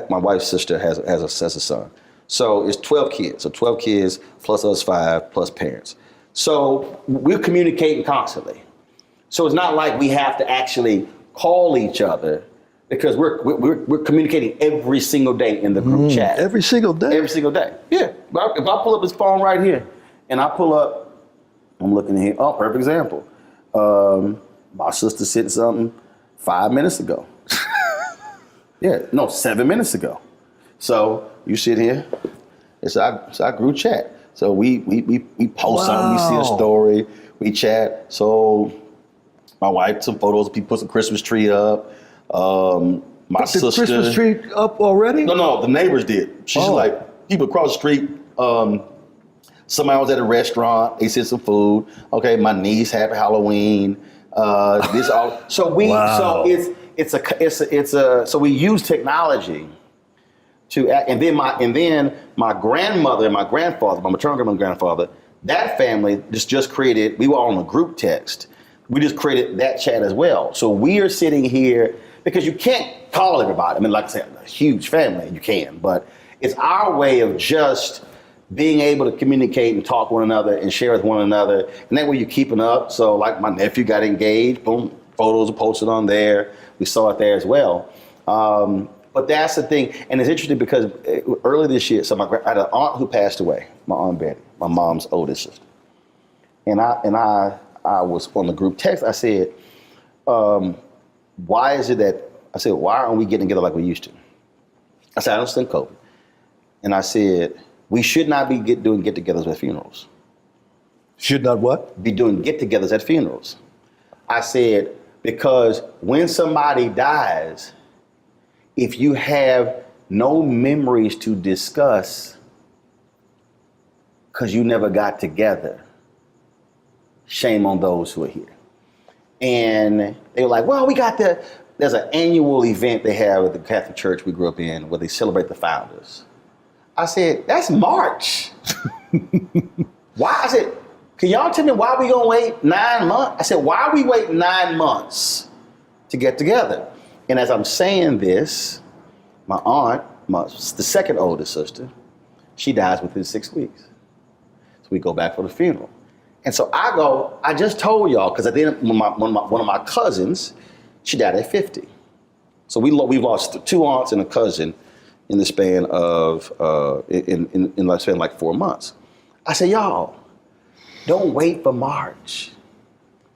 My wife's sister has a son. So it's 12 kids. So 12 kids plus us 5 plus parents. So we're communicating constantly. So it's not like we have to actually call each other because we're communicating every single day in the group chat. Every single day? Every single day. Yeah. If I pull up his phone right here And I pull up, I'm looking here, oh, perfect example. My sister said something 5 minutes ago. 7 minutes ago. So you sit here, it's our group chat. So we post something, we see a story, we chat. So my wife, some photos, people put some Christmas tree up. My sister. The Christmas tree up already? No, the neighbors did. She's like, people across the street, somebody was at a restaurant, they said some food. Okay, my niece, happy Halloween. This all. So so we use technology to, and then my grandmother and my grandfather, my maternal grandmother and grandfather, that family just created, we were all on a group text. We just created that chat as well. So we are sitting here, because you can't call everybody. I mean, like I said, a huge family, you can, but it's our way of just being able to communicate and talk one another and share with one another. And that way you're keeping up. So like my nephew got engaged, boom, photos are posted on there. We saw it there as well. But that's the thing. And it's interesting because earlier this year, so I had an aunt who passed away, my Aunt Betty, my mom's oldest sister. And I was on the group text. I said, why aren't we getting together like we used to? I said, I understand COVID. And I said, we should not be doing get-togethers at funerals. Should not what? Be doing get-togethers at funerals. I said, because when somebody dies, if you have no memories to discuss because you never got together, shame on those who are here. And they were like, well, there's an annual event they have at the Catholic Church we grew up in where they celebrate the founders. I said, that's March. Why? I said, can y'all tell me why we gonna wait 9 months? I said, why are we waiting 9 months to get together? And as I'm saying this, my aunt, the second oldest sister, she dies within 6 weeks. So we go back for the funeral. And so I just told y'all, because at the end, one of my cousins, she died at 50. So we've lost 2 aunts and a cousin in the span of, like 4 months. I said, y'all, don't wait for March.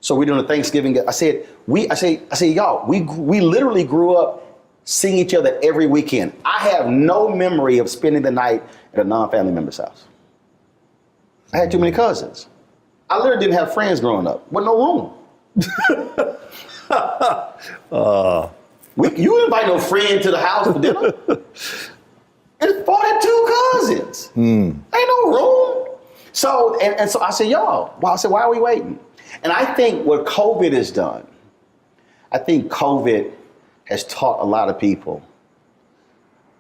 So we're doing a Thanksgiving. I said, y'all, we literally grew up seeing each other every weekend. I have no memory of spending the night at a non-family member's house. I had too many cousins. I literally didn't have friends growing up. Wasn't no room. You invite no friend to the house for dinner. It's 42 cousins. Ain't no room. So, and so I said, y'all, why are we waiting? And I think what COVID has done, I think COVID has taught a lot of people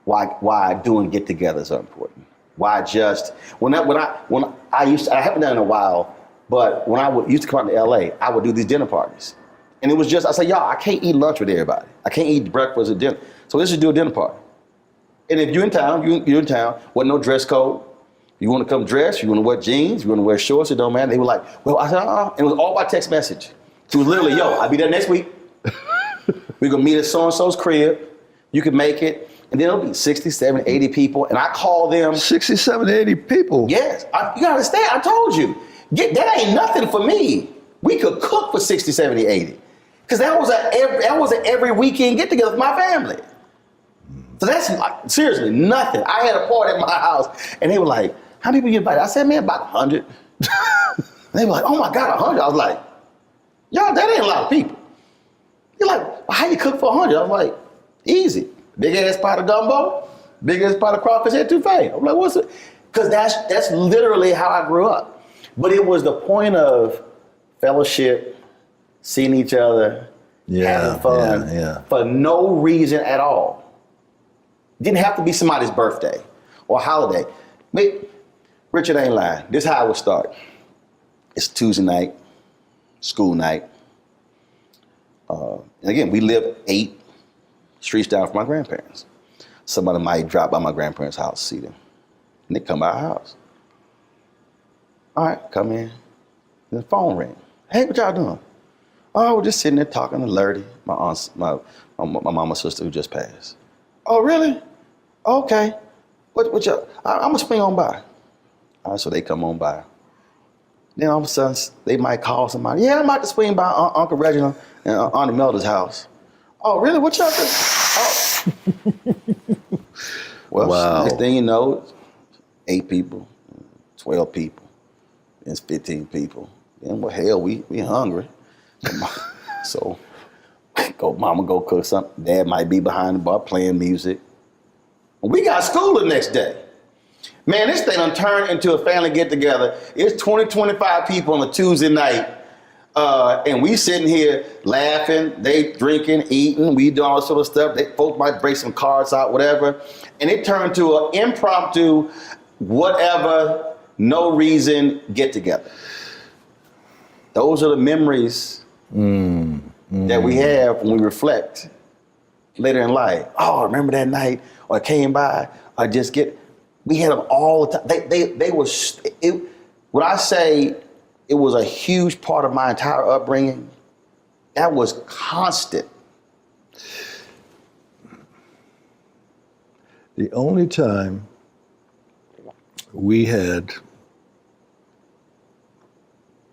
why doing get-togethers are important. Why just, I haven't done it in a while, but when I used to come out to LA, I would do these dinner parties. And it was just, I said, y'all, I can't eat lunch with everybody. I can't eat breakfast or dinner. So let's just do a dinner party. And if you're in town, you're in town, wasn't no dress code. You want to come dress, you want to wear jeans, you want to wear shorts, it don't matter. They were like, well, I said, and it was all by text message. So it was literally, yo, I'll be there next week. We're going to meet at so-and-so's crib. You can make it. And then it'll be 60, 70, 80 people. And I call them. 60, 70, 80 people? Yes. You got to understand, I told you. That ain't nothing for me. We could cook for 60, 70, 80. Because that was an every weekend get together with my family. So that's like, seriously nothing. I had a party at my house and they were like, how many people you invited? I said, man, about 100. They were like, oh my God, 100. I was like, y'all, that ain't a lot of people. You're like, well, how you cook for 100? I was like, easy. Big ass pot of gumbo, big ass pot of crawfish etouffee. I'm like, what's it? Because that's literally how I grew up. But it was the point of fellowship, seeing each other, having fun, for no reason at all. Didn't have to be somebody's birthday or holiday. Richard ain't lying. This is how I would start. It's Tuesday night, school night. And again, we live 8 streets down from my grandparents. Somebody might drop by my grandparents' house, see them. And they come by our house. All right, come in. And the phone ring. Hey, what y'all doing? Oh, we're just sitting there talking to Lurdy, my aunt's, my mama's sister who just passed. Oh, really? Okay. What y'all, I'm gonna swing on by. All right, so they come on by. Then all of a sudden, they might call somebody. Yeah, I'm about to swing by Uncle Reginald and Auntie Melda's house. Oh, really? What y'all do? Oh. Well, Wow. next thing you know, 8 people, 12 people, it's 15 people. Then, well, hell, we hungry. So, mama go cook something. Dad might be behind the bar playing music. We got school the next day. Man, this thing done turned into a family get-together. It's 20, 25 people on a Tuesday night. And we sitting here laughing, they drinking, eating, we do all this sort of stuff. Folks might break some cards out, whatever. And it turned to an impromptu, whatever, no reason get-together. Those are the memories that we have when we reflect later in life. Oh, remember that night? Or came by, or just we had them all the time. They were, when I say it was a huge part of my entire upbringing, that was constant. The only time we had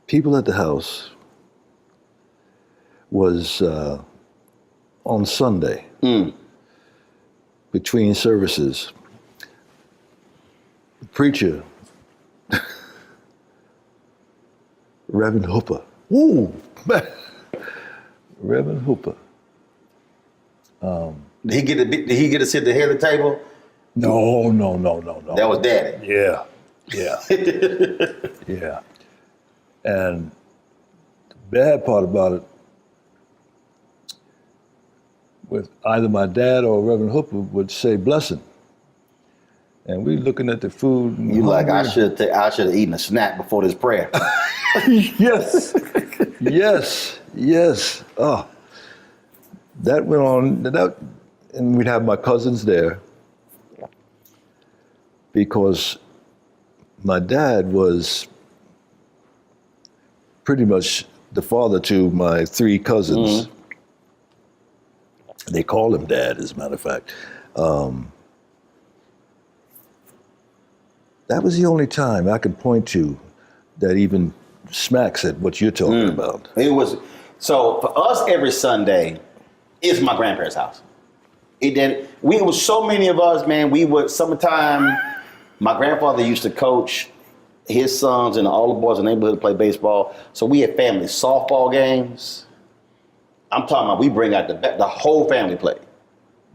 people at the house was on Sunday between services. The preacher, Reverend Hooper. Woo! Reverend Hooper. Did he get to sit at the head of the table? No. That was Daddy. Yeah. Yeah. And the bad part about it, with either my dad or Reverend Hooper would say blessing. And we looking at the food. And you like, I should have eaten a snack before this prayer. Yes. Oh, that went on. And we'd have my cousins there because my dad was pretty much the father to my 3 cousins. Mm-hmm. They call him Dad, as a matter of fact. That was the only time I could point to that even smacks at what you're talking about. It was, so for us every Sunday, it's my grandparents' house. It was so many of us, man, we would, summertime, my grandfather used to coach his sons and all the boys in the neighborhood to play baseball. So we had family softball games. I'm talking about, we bring out the whole family play.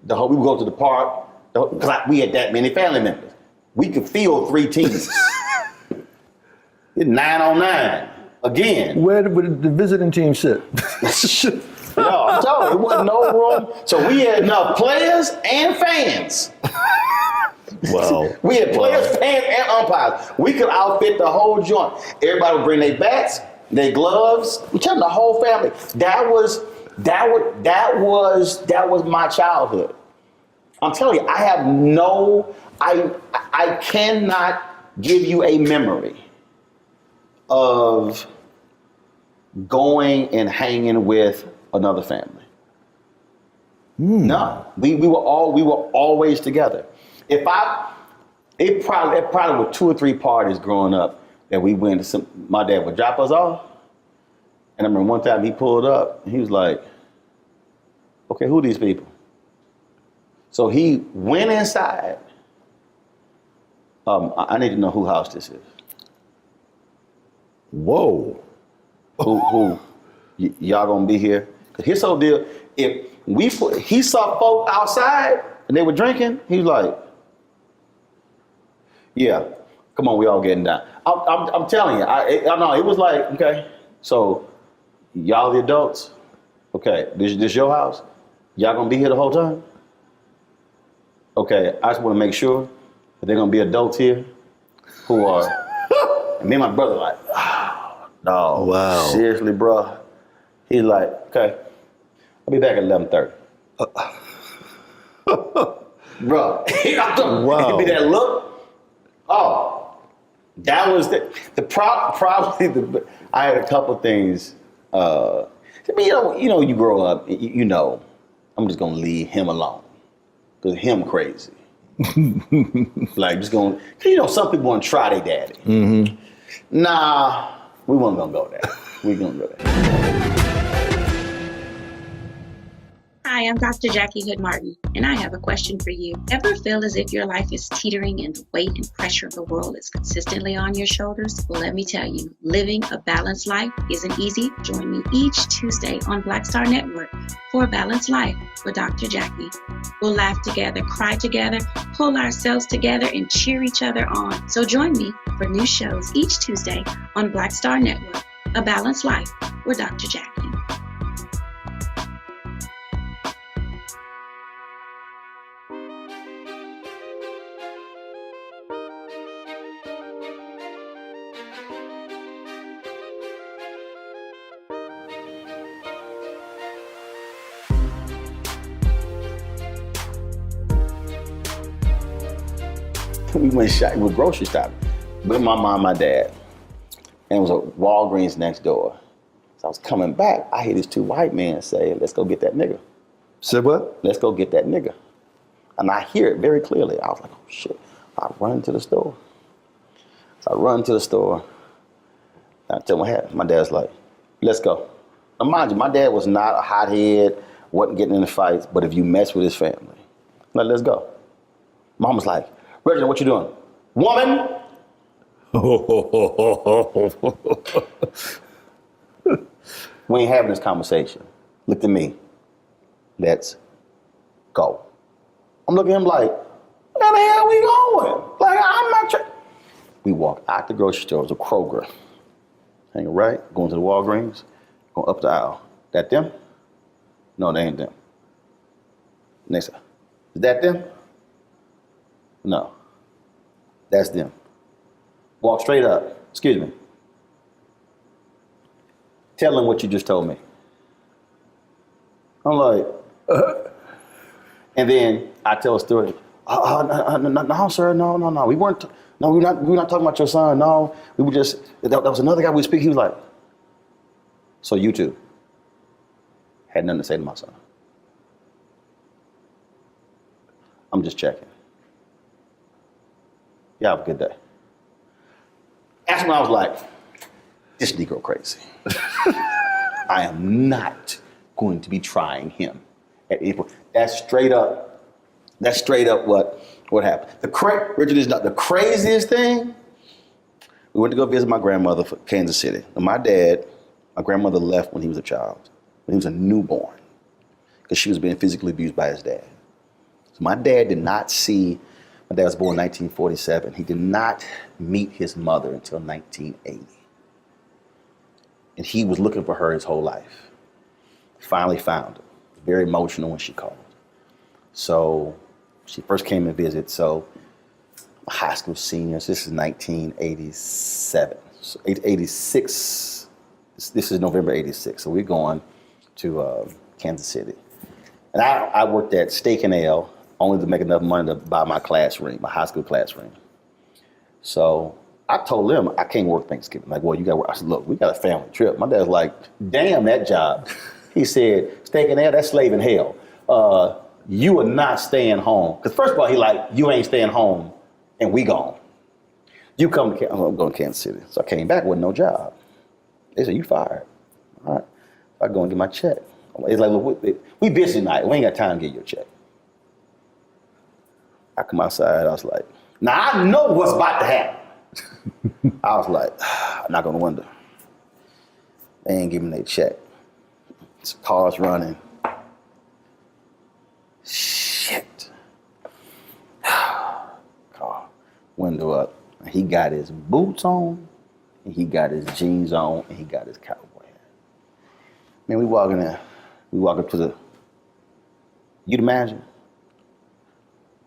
We would go to the park, because we had that many family members. We could field 3 teams. It's 9 on 9 again. Where would the visiting team sit? No, I'm telling you, it wasn't no room. So we had enough players and fans. Wow. We had players, fans, and umpires. We could outfit the whole joint. Everybody would bring their bats, their gloves. I'm telling you, the whole family. That was my childhood. I'm telling you, I cannot give you a memory of going and hanging with another family. No, we were always together. It probably were 2 or 3 parties growing up that we went to. My dad would drop us off, and I remember one time he pulled up and he was like, "Okay, who are these people?" So he went inside. I need to know whose house this is. Whoa. Who y'all gonna be here? Cause his whole deal, he saw folk outside and they were drinking, he was like, yeah, come on, we all getting down. I'm telling you, I know, it was like, okay, so y'all the adults, okay, this your house? Y'all gonna be here the whole time? Okay, I just wanna make sure that they're gonna be adults here who are, and me and my brother like, oh, no, wow. Seriously, bro? He's like, okay, I'll be back at 11:30. Bro, wow. Be that look. Oh, that was probably I had a couple things. I mean, you grow up, you know, I'm just gonna leave him alone because him crazy. Like just going, some people want to try their daddy. Mm-hmm. Nah, We weren't gonna go there. We gonna go there. Hi, I'm Dr. Jackie Hood Martin, and I have a question for you. Ever feel as if your life is teetering and the weight and pressure of the world is consistently on your shoulders? Well, let me tell you, living a balanced life isn't easy. Join me each Tuesday on Black Star Network for A Balanced Life with Dr. Jackie. We'll laugh together, cry together, pull ourselves together, and cheer each other on. So join me for new shows each Tuesday on Black Star Network, A Balanced Life with Dr. Jackie. We went grocery shopping with my mom and my dad. And it was a Walgreens next door. So I was coming back, I hear these two white men say, let's go get that nigga. Said what? Let's go get that nigga. And I hear it very clearly. I was like, oh shit. I run to the store. So I run to the store. I tell my dad's like, let's go. Now mind you, my dad was not a hothead, wasn't getting into fights, but if you mess with his family, like, let's go. Mom was like, Reginald, what you doing? Woman! We ain't having this conversation. Look at me. Let's go. I'm looking at him like, where the hell we going? Like, I'm not trying. We walk out the grocery store. It was a Kroger. Hanging right, going to the Walgreens, going up the aisle. That them? No, they ain't them. Next, is that them? No, that's them. Walk straight up. Excuse me. Tell them what you just told me. I'm like, and then I tell a story. No, sir, no. We we're not talking about your son. No, we were just, that was another guy we speak. He was like, so you two had nothing to say to my son. I'm just checking. Yeah, have a good day. That's when I was like, this Negro crazy. I am not going to be trying him at any point. That's straight up what happened. Richard is not the craziest thing. We went to go visit my grandmother from Kansas City. And my grandmother left when he was a child, when he was a newborn, because she was being physically abused by his dad. So my dad was born in 1947. He did not meet his mother until 1980. And he was looking for her his whole life. Finally found her. Very emotional when she called. So she first came to visit. So high school seniors, this is 1987. So 86, this is November 86. So we're going to Kansas City. And I worked at Steak and Ale, only to make enough money to buy my class ring, my high school class ring. So I told them I can't work Thanksgiving. Like, well, you got to work. I said, look, we got a family trip. My dad's like, damn that job. He said, Steak and Ale, that's slave in hell. You are not staying home. Because first of all, he like, you ain't staying home and we gone. You come to I'm going to Kansas City. So I came back with no job. They said, you fired. All right. So I go and get my check. It's like, look, we busy tonight. We ain't got time to get your check. I come outside, I was like, now I know what's about to happen. I was like, I knock on the window. They ain't giving me their check. Cars running. Shit. Car, window up. He got his boots on, and he got his jeans on, and he got his cowboy hat. Man, we walk in there. We walk up to the, you the manager?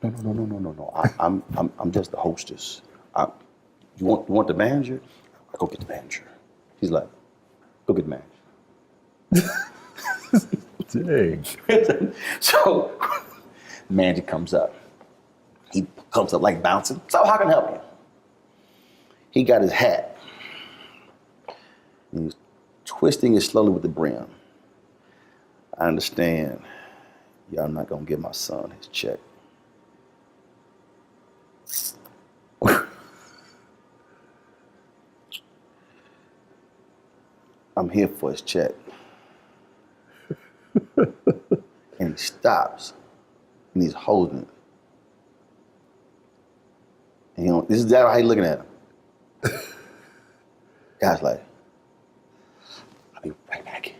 No. I'm just the hostess. You want the manager? I go get the manager. He's like, go get the manager. Dang. So, manager comes up. He comes up like bouncing. So how can I help you? He got his hat. He's twisting it slowly with the brim. I understand. Y'all not gonna give my son his check. I'm here for his check. And he stops and he's holding it. And this is how he's looking at him. Guy's like, I'll be right back.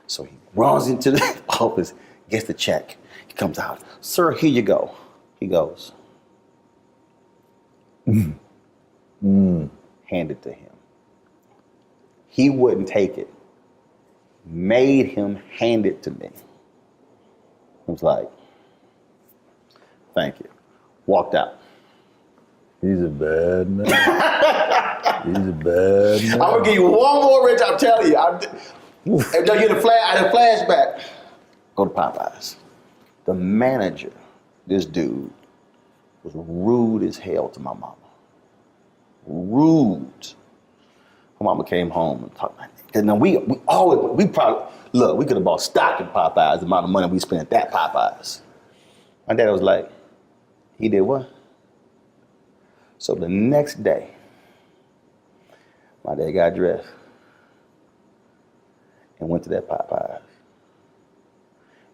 So he runs into the office, gets the check. He comes out, sir, here you go. He goes, hand it to him. He wouldn't take it. Made him hand it to me. I was like, thank you. Walked out. He's a bad man. He's a bad man. I'm gonna give you one more, Rich. I'm telling you. I had a flashback. Go to Popeyes. The manager, this dude, was rude as hell to my mama. Rude. My mama came home and talked like that. And then we could have bought stock in Popeyes, the amount of money we spent at that Popeyes. My dad was like, he did what? So the next day, my dad got dressed and went to that Popeyes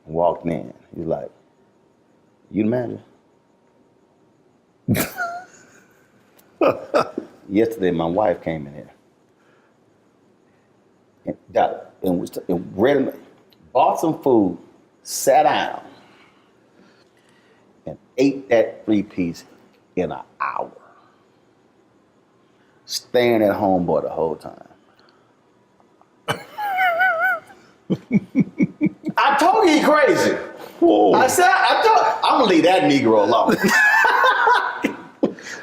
and walked in. He was like, you the manager? Yesterday, my wife came in here and bought some food, sat down, and ate that 3-piece in an hour. Staring at homeboy the whole time. I told you he crazy. Whoa. I said, I'm gonna leave that Negro alone.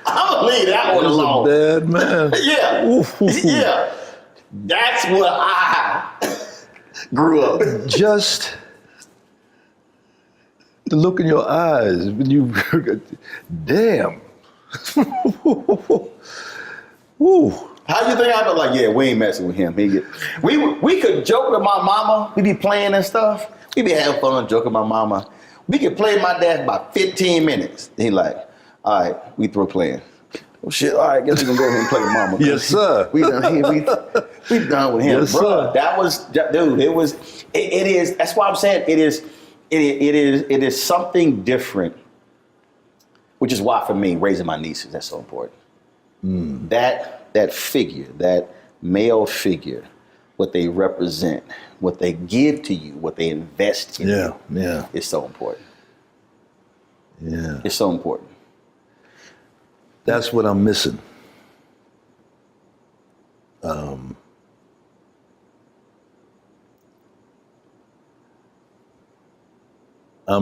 I'm gonna leave that one alone. Bad man. Yeah. Yeah. That's what I grew up. Just the look in your eyes when you, damn. Woo. How you think I felt like, yeah, we ain't messing with him. We could joke with my mama. We be playing and stuff. We be having fun joking with my mama. We could play with my dad for about 15 minutes. He like, all right, we through playing. Oh shit, all right, guess we gonna go ahead and play with mama. Yes, sir. We done with him. Yes, bro. sir. That was, dude, it is, that's why I'm saying it is something different, which is why for me, raising my nieces, that's so important. That figure, that male figure, what they represent, what they give to you, what they invest in you, is so important. Yeah. It's so important. That's what I'm missing. I'm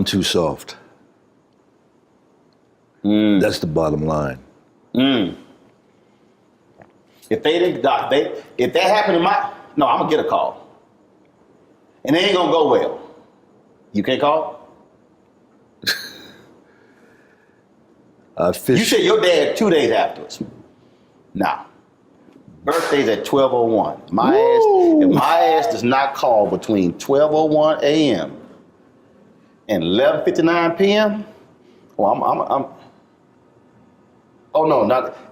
too soft. That's the bottom line. If that happened to I'm gonna get a call. And it ain't gonna go well. You can't call? You said your dad 2 days afterwards. Nah. Birthday's at 12:01. If my ass does not call between 12:01 a.m. and 11:59 p.m.,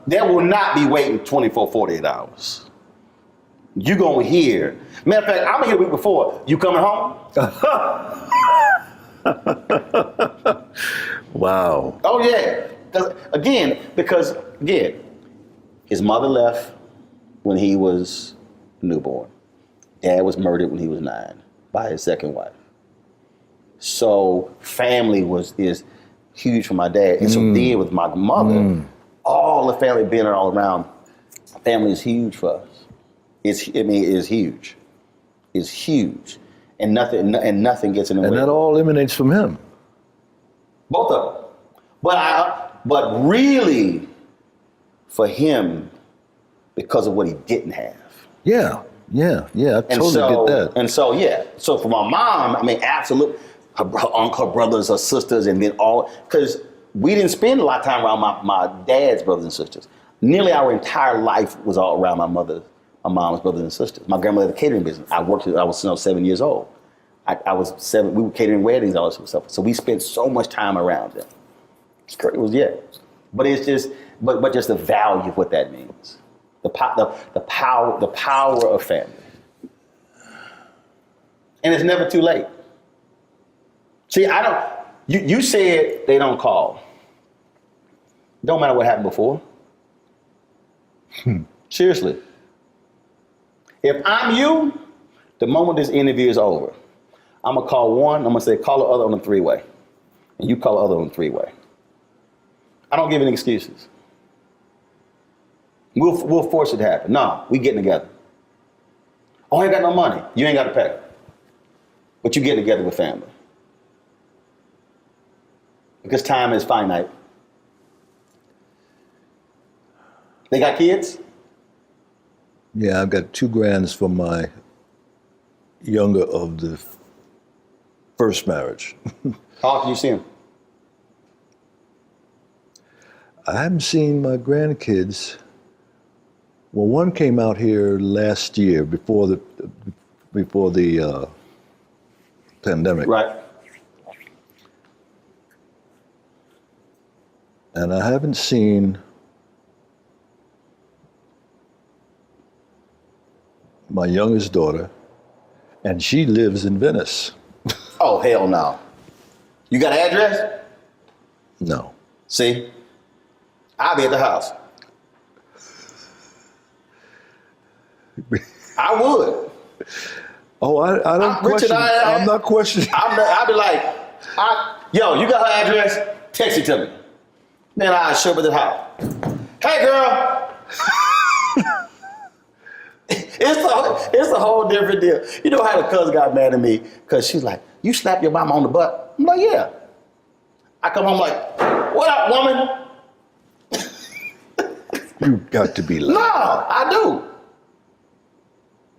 there will not be waiting 24, 48 hours. You gonna hear. Matter of fact, I'm here a week before. You coming home? Wow. Oh yeah. Because his mother left when he was newborn. Dad was murdered when he was 9 by his second wife. So family is huge for my dad. And so then with my mother, all the family being all around, family is huge for us. It's huge. It's huge. And nothing gets in the way. And that all emanates from him. Both of them. But really for him, because of what he didn't have. Yeah. I totally get that. And so for my mom, absolutely, her brothers, her sisters, and then because we didn't spend a lot of time around my dad's brothers and sisters. Nearly our entire life was all around my mom's brothers and sisters. My grandmother had a catering business. I was 7 years old. I was 7, we were catering weddings, all this stuff. So we spent so much time around them. It was, but it's just, but just the value of what that means. The power of family. And it's never too late. See, you said they don't call. Don't matter what happened before. Seriously. If I'm you, the moment this interview is over, I'm going to call one, I'm going to say, call the other on the three-way. And you call the other on the three-way. I don't give any excuses. We'll force it to happen. No, we getting together. Oh, I ain't got no money. You ain't got to pay. But you getting together with family. Because time is finite. They got kids? Yeah, I've got 2 grands from my younger of the first marriage. How often you see them? I haven't seen my grandkids. Well, one came out here last year before the pandemic. Right. And I haven't seen my youngest daughter, and she lives in Venice. Oh, hell no. You got an address? No. See? I'll be at the house. I would. Oh, I don't question. I'm not questioning. I'll be like, yo, you got her address? Text it to me. Then I'll show up at the house. Hey, girl. It's a whole different deal. You know how the cousin got mad at me? Because she's like, you slapped your mama on the butt? I'm like, yeah. I come home like, what up, woman? You got to be lying. No, I do.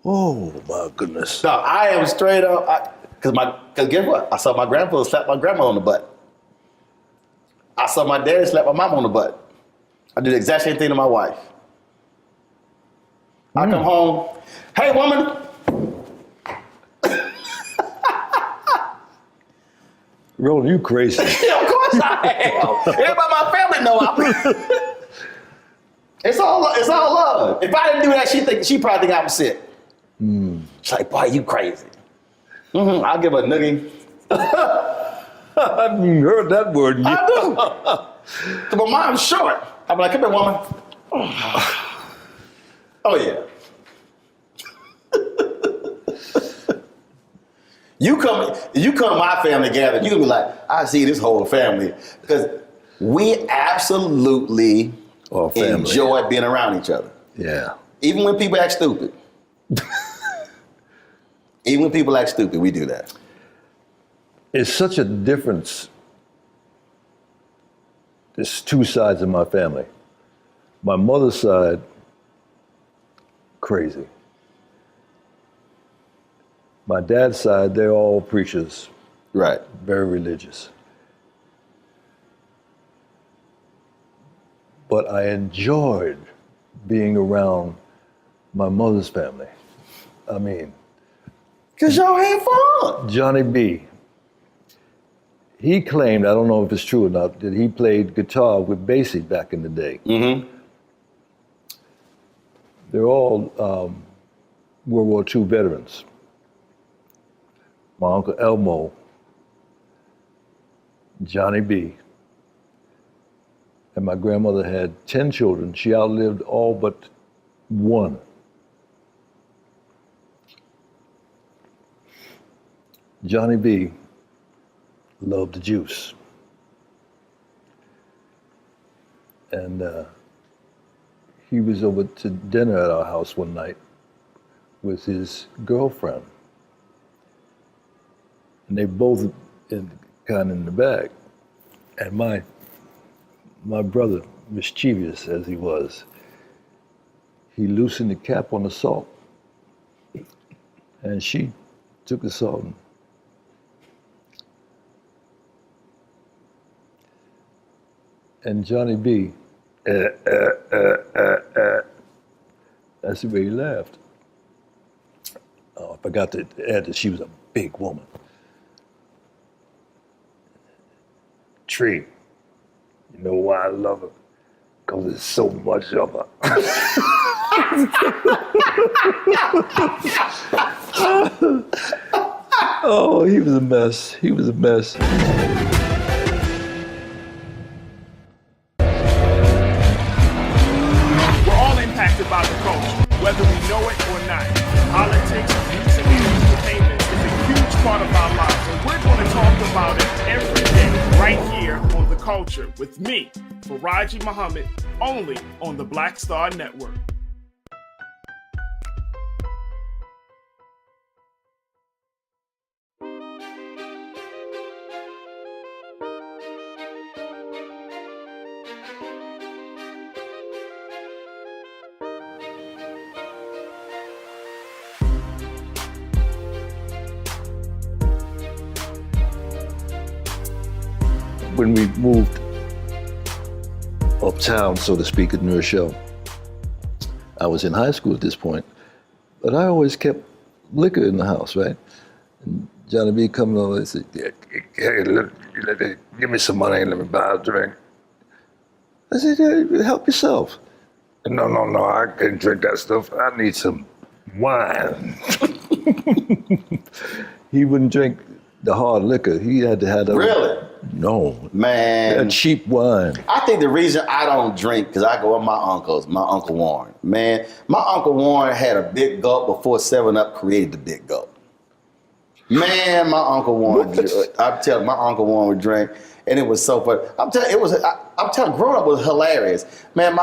Oh, my goodness. No, I am straight up. Because guess what? I saw my grandfather slap my grandma on the butt. I saw my dad slap my mom on the butt. I do the exact same thing to my wife. I come home, hey, woman. Roland, you crazy. Yeah, of course I am. Everybody in my family know I'm. It's all love. If I didn't do that, she probably think I'm sick. She's like, boy, you crazy. I'll give her a noogie. I haven't heard that word yet. I do. So my mom's short. I'm like, come here, woman. Oh, yeah. You come to my family gathering, you can be like, I see this whole family. Because we absolutely enjoy being around each other. Yeah. Even when people act stupid. Even when people act stupid, we do that. It's such a difference. There's 2 sides of my family. My mother's side, crazy. My dad's side, they're all preachers. Right. Very religious. But I enjoyed being around my mother's family. I mean, because y'all had fun. Johnny B. He claimed, I don't know if it's true or not, that he played guitar with Basie back in the day. Mm-hmm. They're all World War II veterans. My Uncle Elmo, Johnny B. And my grandmother had 10 children. She outlived all but 1. Johnny B. loved the juice. And he was over to dinner at our house one night with his girlfriend. And they both kind of in the bag. And my brother, mischievous as he was, he loosened the cap on the salt. And she took the salt and Johnny B, that's the way he laughed. Oh, I forgot to add that she was a big woman. Tree, you know why I love her? Because there's so much of her. Oh, he was a mess. He was a mess. We're all impacted by the culture, whether we know it or not. Politics, music, and entertainment is a huge part of our lives, and we're going to talk about it every day, right here on The Culture, with me, Faraji Muhammad, only on the Black Star Network. When we moved uptown, so to speak, at New Rochelle, I was in high school at this point, but I always kept liquor in the house, right? And Johnny B coming over and said, hey, give me some money and let me buy a drink. I said, yeah, help yourself. No, I can't drink that stuff. I need some wine. He wouldn't drink the hard liquor. He had to have that. Really? No. Man. That cheap wine. I think the reason I don't drink, because I go with my uncles, my Uncle Warren. Man, my Uncle Warren had a big gulp before 7-Up created the big gulp. Man, my Uncle Warren, I'm telling you, my Uncle Warren would drink, and it was so funny. I'm telling you, growing up was hilarious. Man,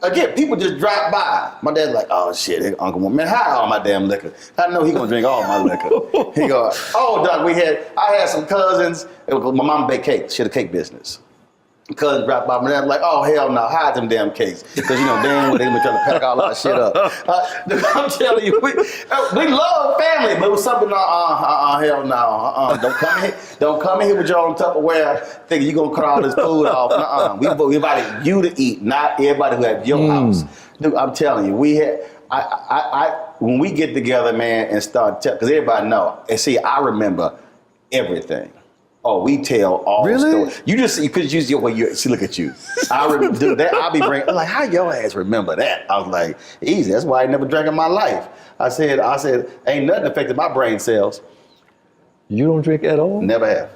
again, people just drop by. My dad's like, oh shit, Uncle Warren, man, hide all my damn liquor. I know he gonna drink all my liquor. He go, oh Doc, I had some cousins. My mom baked cakes. She had a cake business. Cousin dropped by, my dad like, oh hell no, hide them damn cakes. Because damn well they been trying to pack all our shit up. I'm telling you, we love family, but it was something, hell no, don't come in here with your own Tupperware thinking you're gonna cut all this food off. We invited you to eat, not everybody who at your house. Dude, I'm telling you, when we get together, man, and start, because everybody know, and see, I remember everything. Oh, we tell all stories. You could use your way. See, look at you. I remember dude, that. I'll be bringing. I'm like, how your ass remember that? I was like, easy. That's why I never drank in my life. I said, ain't nothing affected my brain cells. You don't drink at all? Never have.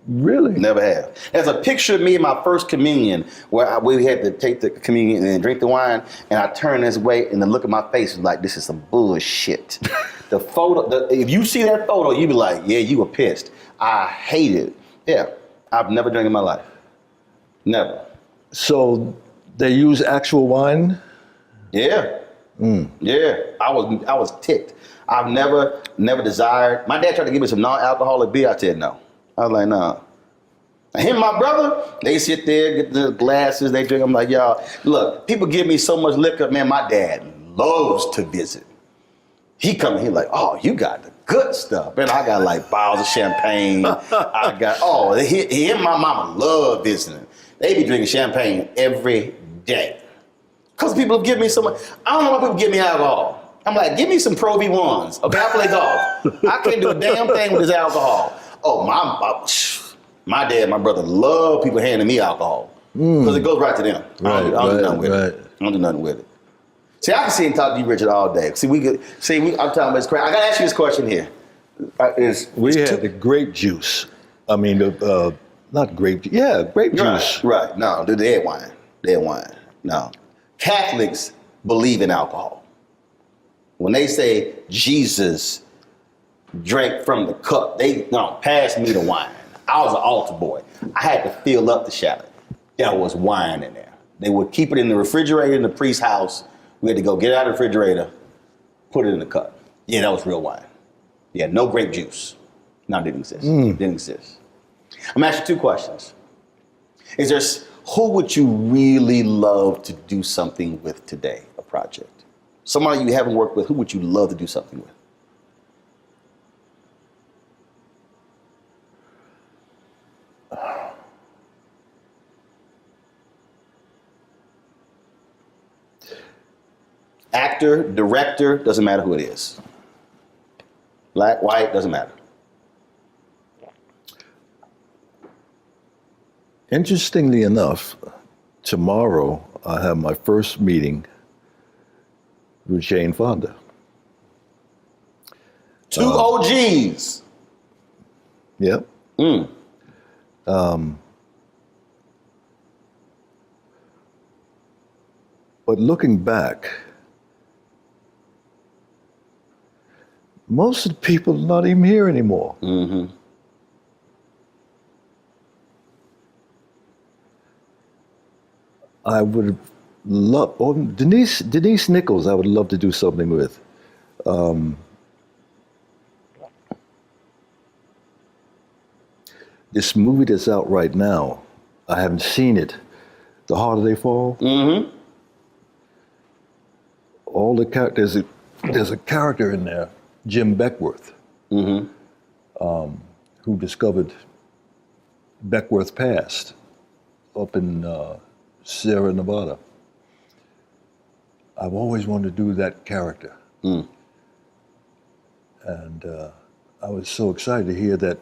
Really? Never have. There's a picture of me in my first communion where we had to take the communion and drink the wine, and I turned this way, and the look at my face was like, this is some bullshit. The photo, if you see that photo, you be like, yeah, you were pissed. I hate it. Yeah, I've never drank in my life. Never. So they use actual wine? Yeah. Yeah, I was ticked. I've never desired. My dad tried to give me some non-alcoholic beer. I said no. I was like, nah. Him and my brother, they sit there, get the glasses, they drink. I'm like, y'all, look, people give me so much liquor. Man, my dad loves to visit. He come in, he like, oh, you got the good stuff. And I got like bottles of champagne. I got, he and my mama love visiting. They be drinking champagne every day. Because people give me so much. I don't know why people give me alcohol. I'm like, give me some Pro V1s. Okay, I play golf. I can't do a damn thing with this alcohol. Oh, my dad, my brother love people handing me alcohol. Because it goes right to them. I don't do nothing with it. I don't do nothing with it. See, I can sit and talk to you, Richard, all day. I'm talking about this crap. I got to ask you this question here. We had the grape juice. I mean, not grape juice. Yeah, grape juice. Right. No, the dead wine. Dead wine. No. Catholics believe in alcohol. When they say Jesus drank from the cup, pass me the wine. I was an altar boy. I had to fill up the shallot. There was wine in there. They would keep it in the refrigerator in the priest's house. We had to go get it out of the refrigerator, put it in the cup. Yeah, that was real wine. Yeah, no grape juice. No, it didn't exist. Didn't exist. I'm gonna ask you two questions. Who would you really love to do something with today, a project? Somebody you haven't worked with, who would you love to do something with? Actor, director, doesn't matter who it is. Black, white, doesn't matter. Interestingly enough, tomorrow I have my first meeting with Jane Fonda. Two OGs. Yep. But looking back, most of the people are not even here anymore. Mm-hmm. I would love, or Denise Nichols, I would love to do something with. This movie that's out right now, I haven't seen it, The Harder They Fall. Mm-hmm. All the characters, there's a character in there, Jim Beckworth, Mm-hmm. who discovered Beckworth Pass up in Sierra Nevada. I've always wanted to do that character. Mm. And I was so excited to hear that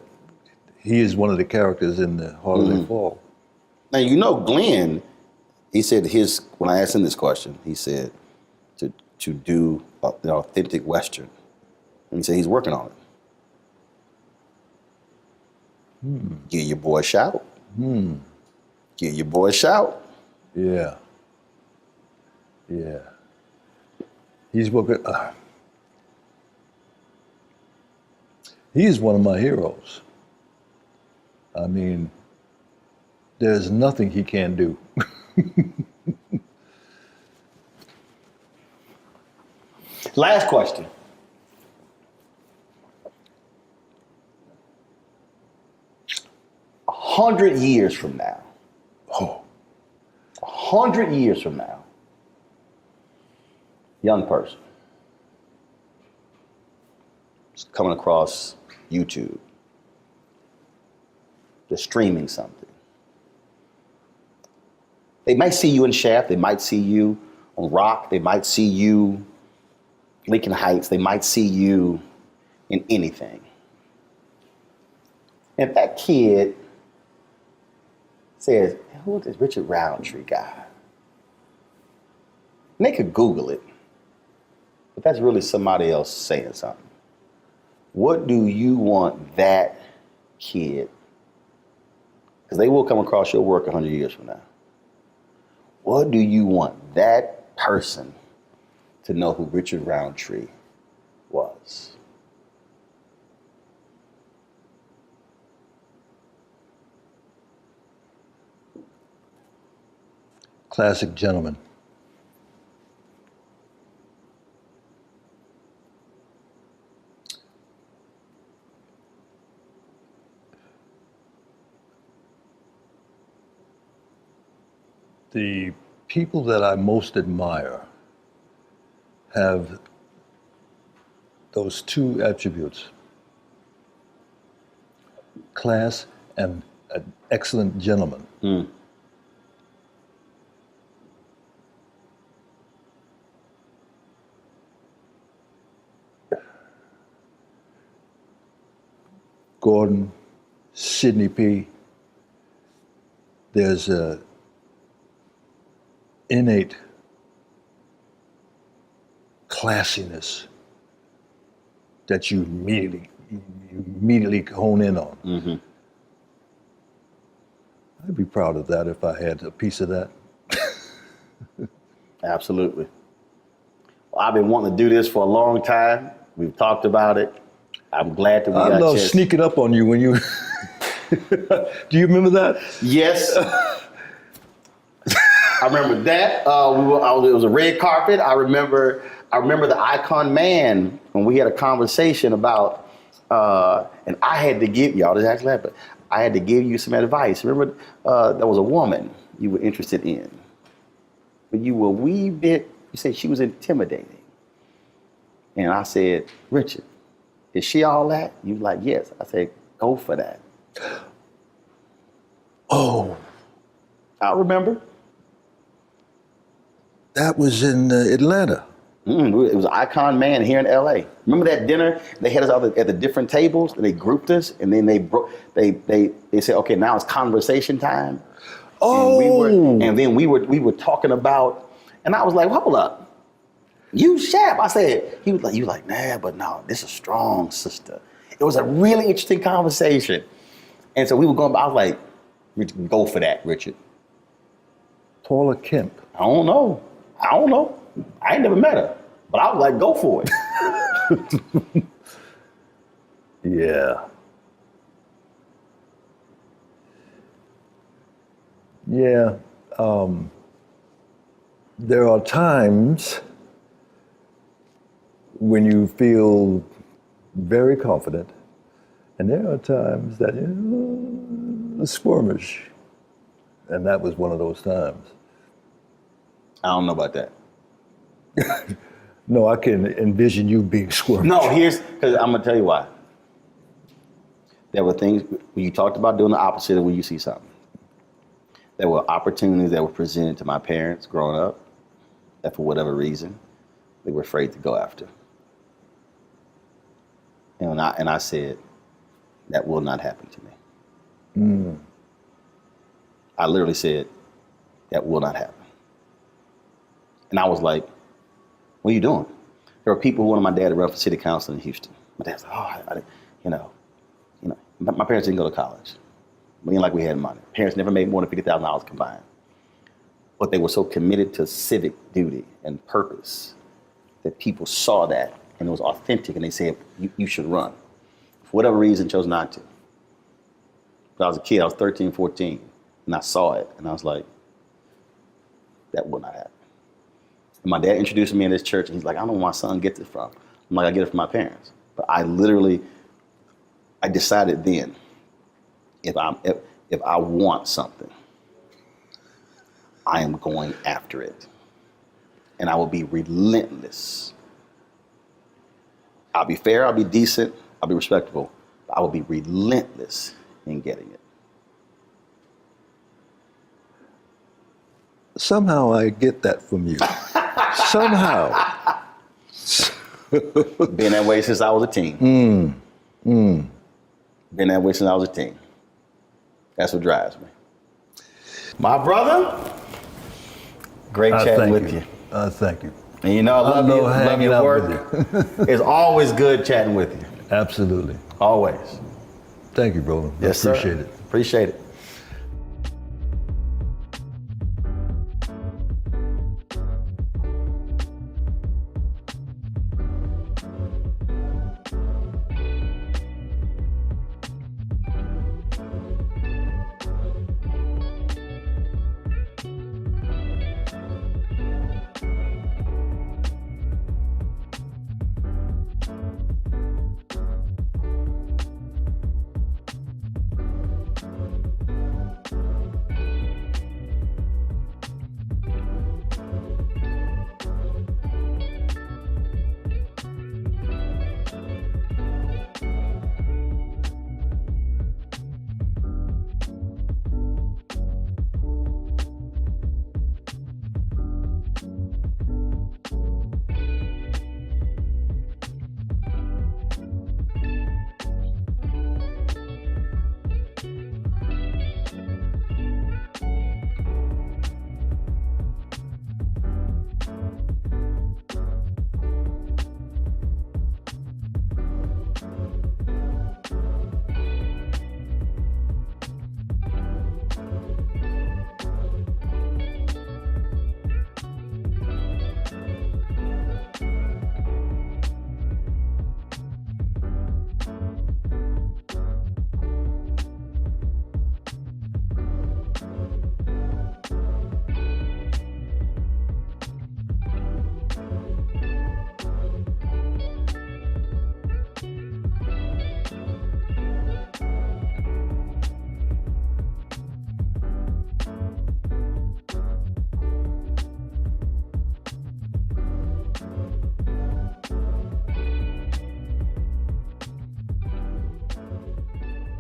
he is one of the characters in The Harder They Fall. Now, you know, Glenn, he said when I asked him this question, he said to do an authentic Western. And he said he's working on it. Give your boy a shout. Give your boy a shout. Yeah. Yeah. He's working. He is one of my heroes. I mean, there's nothing he can't do. Last question. A 100 years from now. 100 years from now. Young person. It's coming across YouTube. They're streaming something. They might see you in Shaft. They might see you on Rock. They might see you Lincoln Heights. They might see you in anything. And if that kid says, who is this Richard Roundtree guy? And they could Google it. But that's really somebody else saying something. What do you want that kid, because they will come across your work 100 years from now. What do you want that person to know who Richard Roundtree was? Classic gentleman. The people that I most admire have those two attributes: class and an excellent gentleman. Gordon, Sidney P. There's a innate classiness that you immediately hone in on. Mm-hmm. I'd be proud of that if I had a piece of that. Absolutely. Well, I've been wanting to do this for a long time. We've talked about it. I'm glad that we got a I love chance. sneaking up on you when you. Do you remember that? Yes. I remember that. It was a red carpet. I remember the Icon Man when we had a conversation about, and I had to give y'all this actually happened. I had to give you some advice. Remember, there was a woman you were interested in, but you were a wee bit. You said she was intimidating, and I said, Richard, is she all that? You were like, yes. I said, go for that. Oh, I remember. That was in Atlanta. It was Icon Man here in LA. Remember that dinner? They had us all at the different tables, and they grouped us, and then they said, okay, now it's conversation time. Oh. And then we were talking about, and I was like, hold up. You Shap. I said, he was like, nah, but no, this is a strong sister. It was a really interesting conversation. And so we were going, I was like, Richard, go for that, Richard. Paula Kemp. I don't know. I ain't never met her. But I was like, go for it. Yeah. Yeah. There are times when you feel very confident, and there are times that you're squirmish. And that was one of those times. I don't know about that. No, I can envision you being squirmish. No, because I'm gonna tell you why. There were things, when you talked about doing the opposite of when you see something. There were opportunities that were presented to my parents growing up that for whatever reason, they were afraid to go after. And I said, that will not happen to me. Mm. I literally said, that will not happen. And I was like, what are you doing? There were people who wanted my dad to run for city council in Houston. My dad's like, my parents didn't go to college. We didn't like we had money. Parents never made more than $50,000 combined. But they were so committed to civic duty and purpose that people saw that and it was authentic and they said, you should run. For whatever reason, chose not to. When I was a kid, I was 13, 14, and I saw it and I was like, that will not happen. And my dad introduced me in this church and he's like, I don't know where my son gets it from. I'm like, I get it from my parents. But I decided then, if I want something, I am going after it. And I will be relentless. I'll be fair, I'll be decent, I'll be respectable, but I will be relentless in getting it. Somehow I get that from you. Somehow. Been that way since I was a teen. Been that way since I was a teen. That's what drives me. My brother, great chatting with you. Thank you. And you know, I love your work. It's always good chatting with you. Absolutely. Always. Thank you, brother. Yes, I appreciate sir. it. Appreciate it.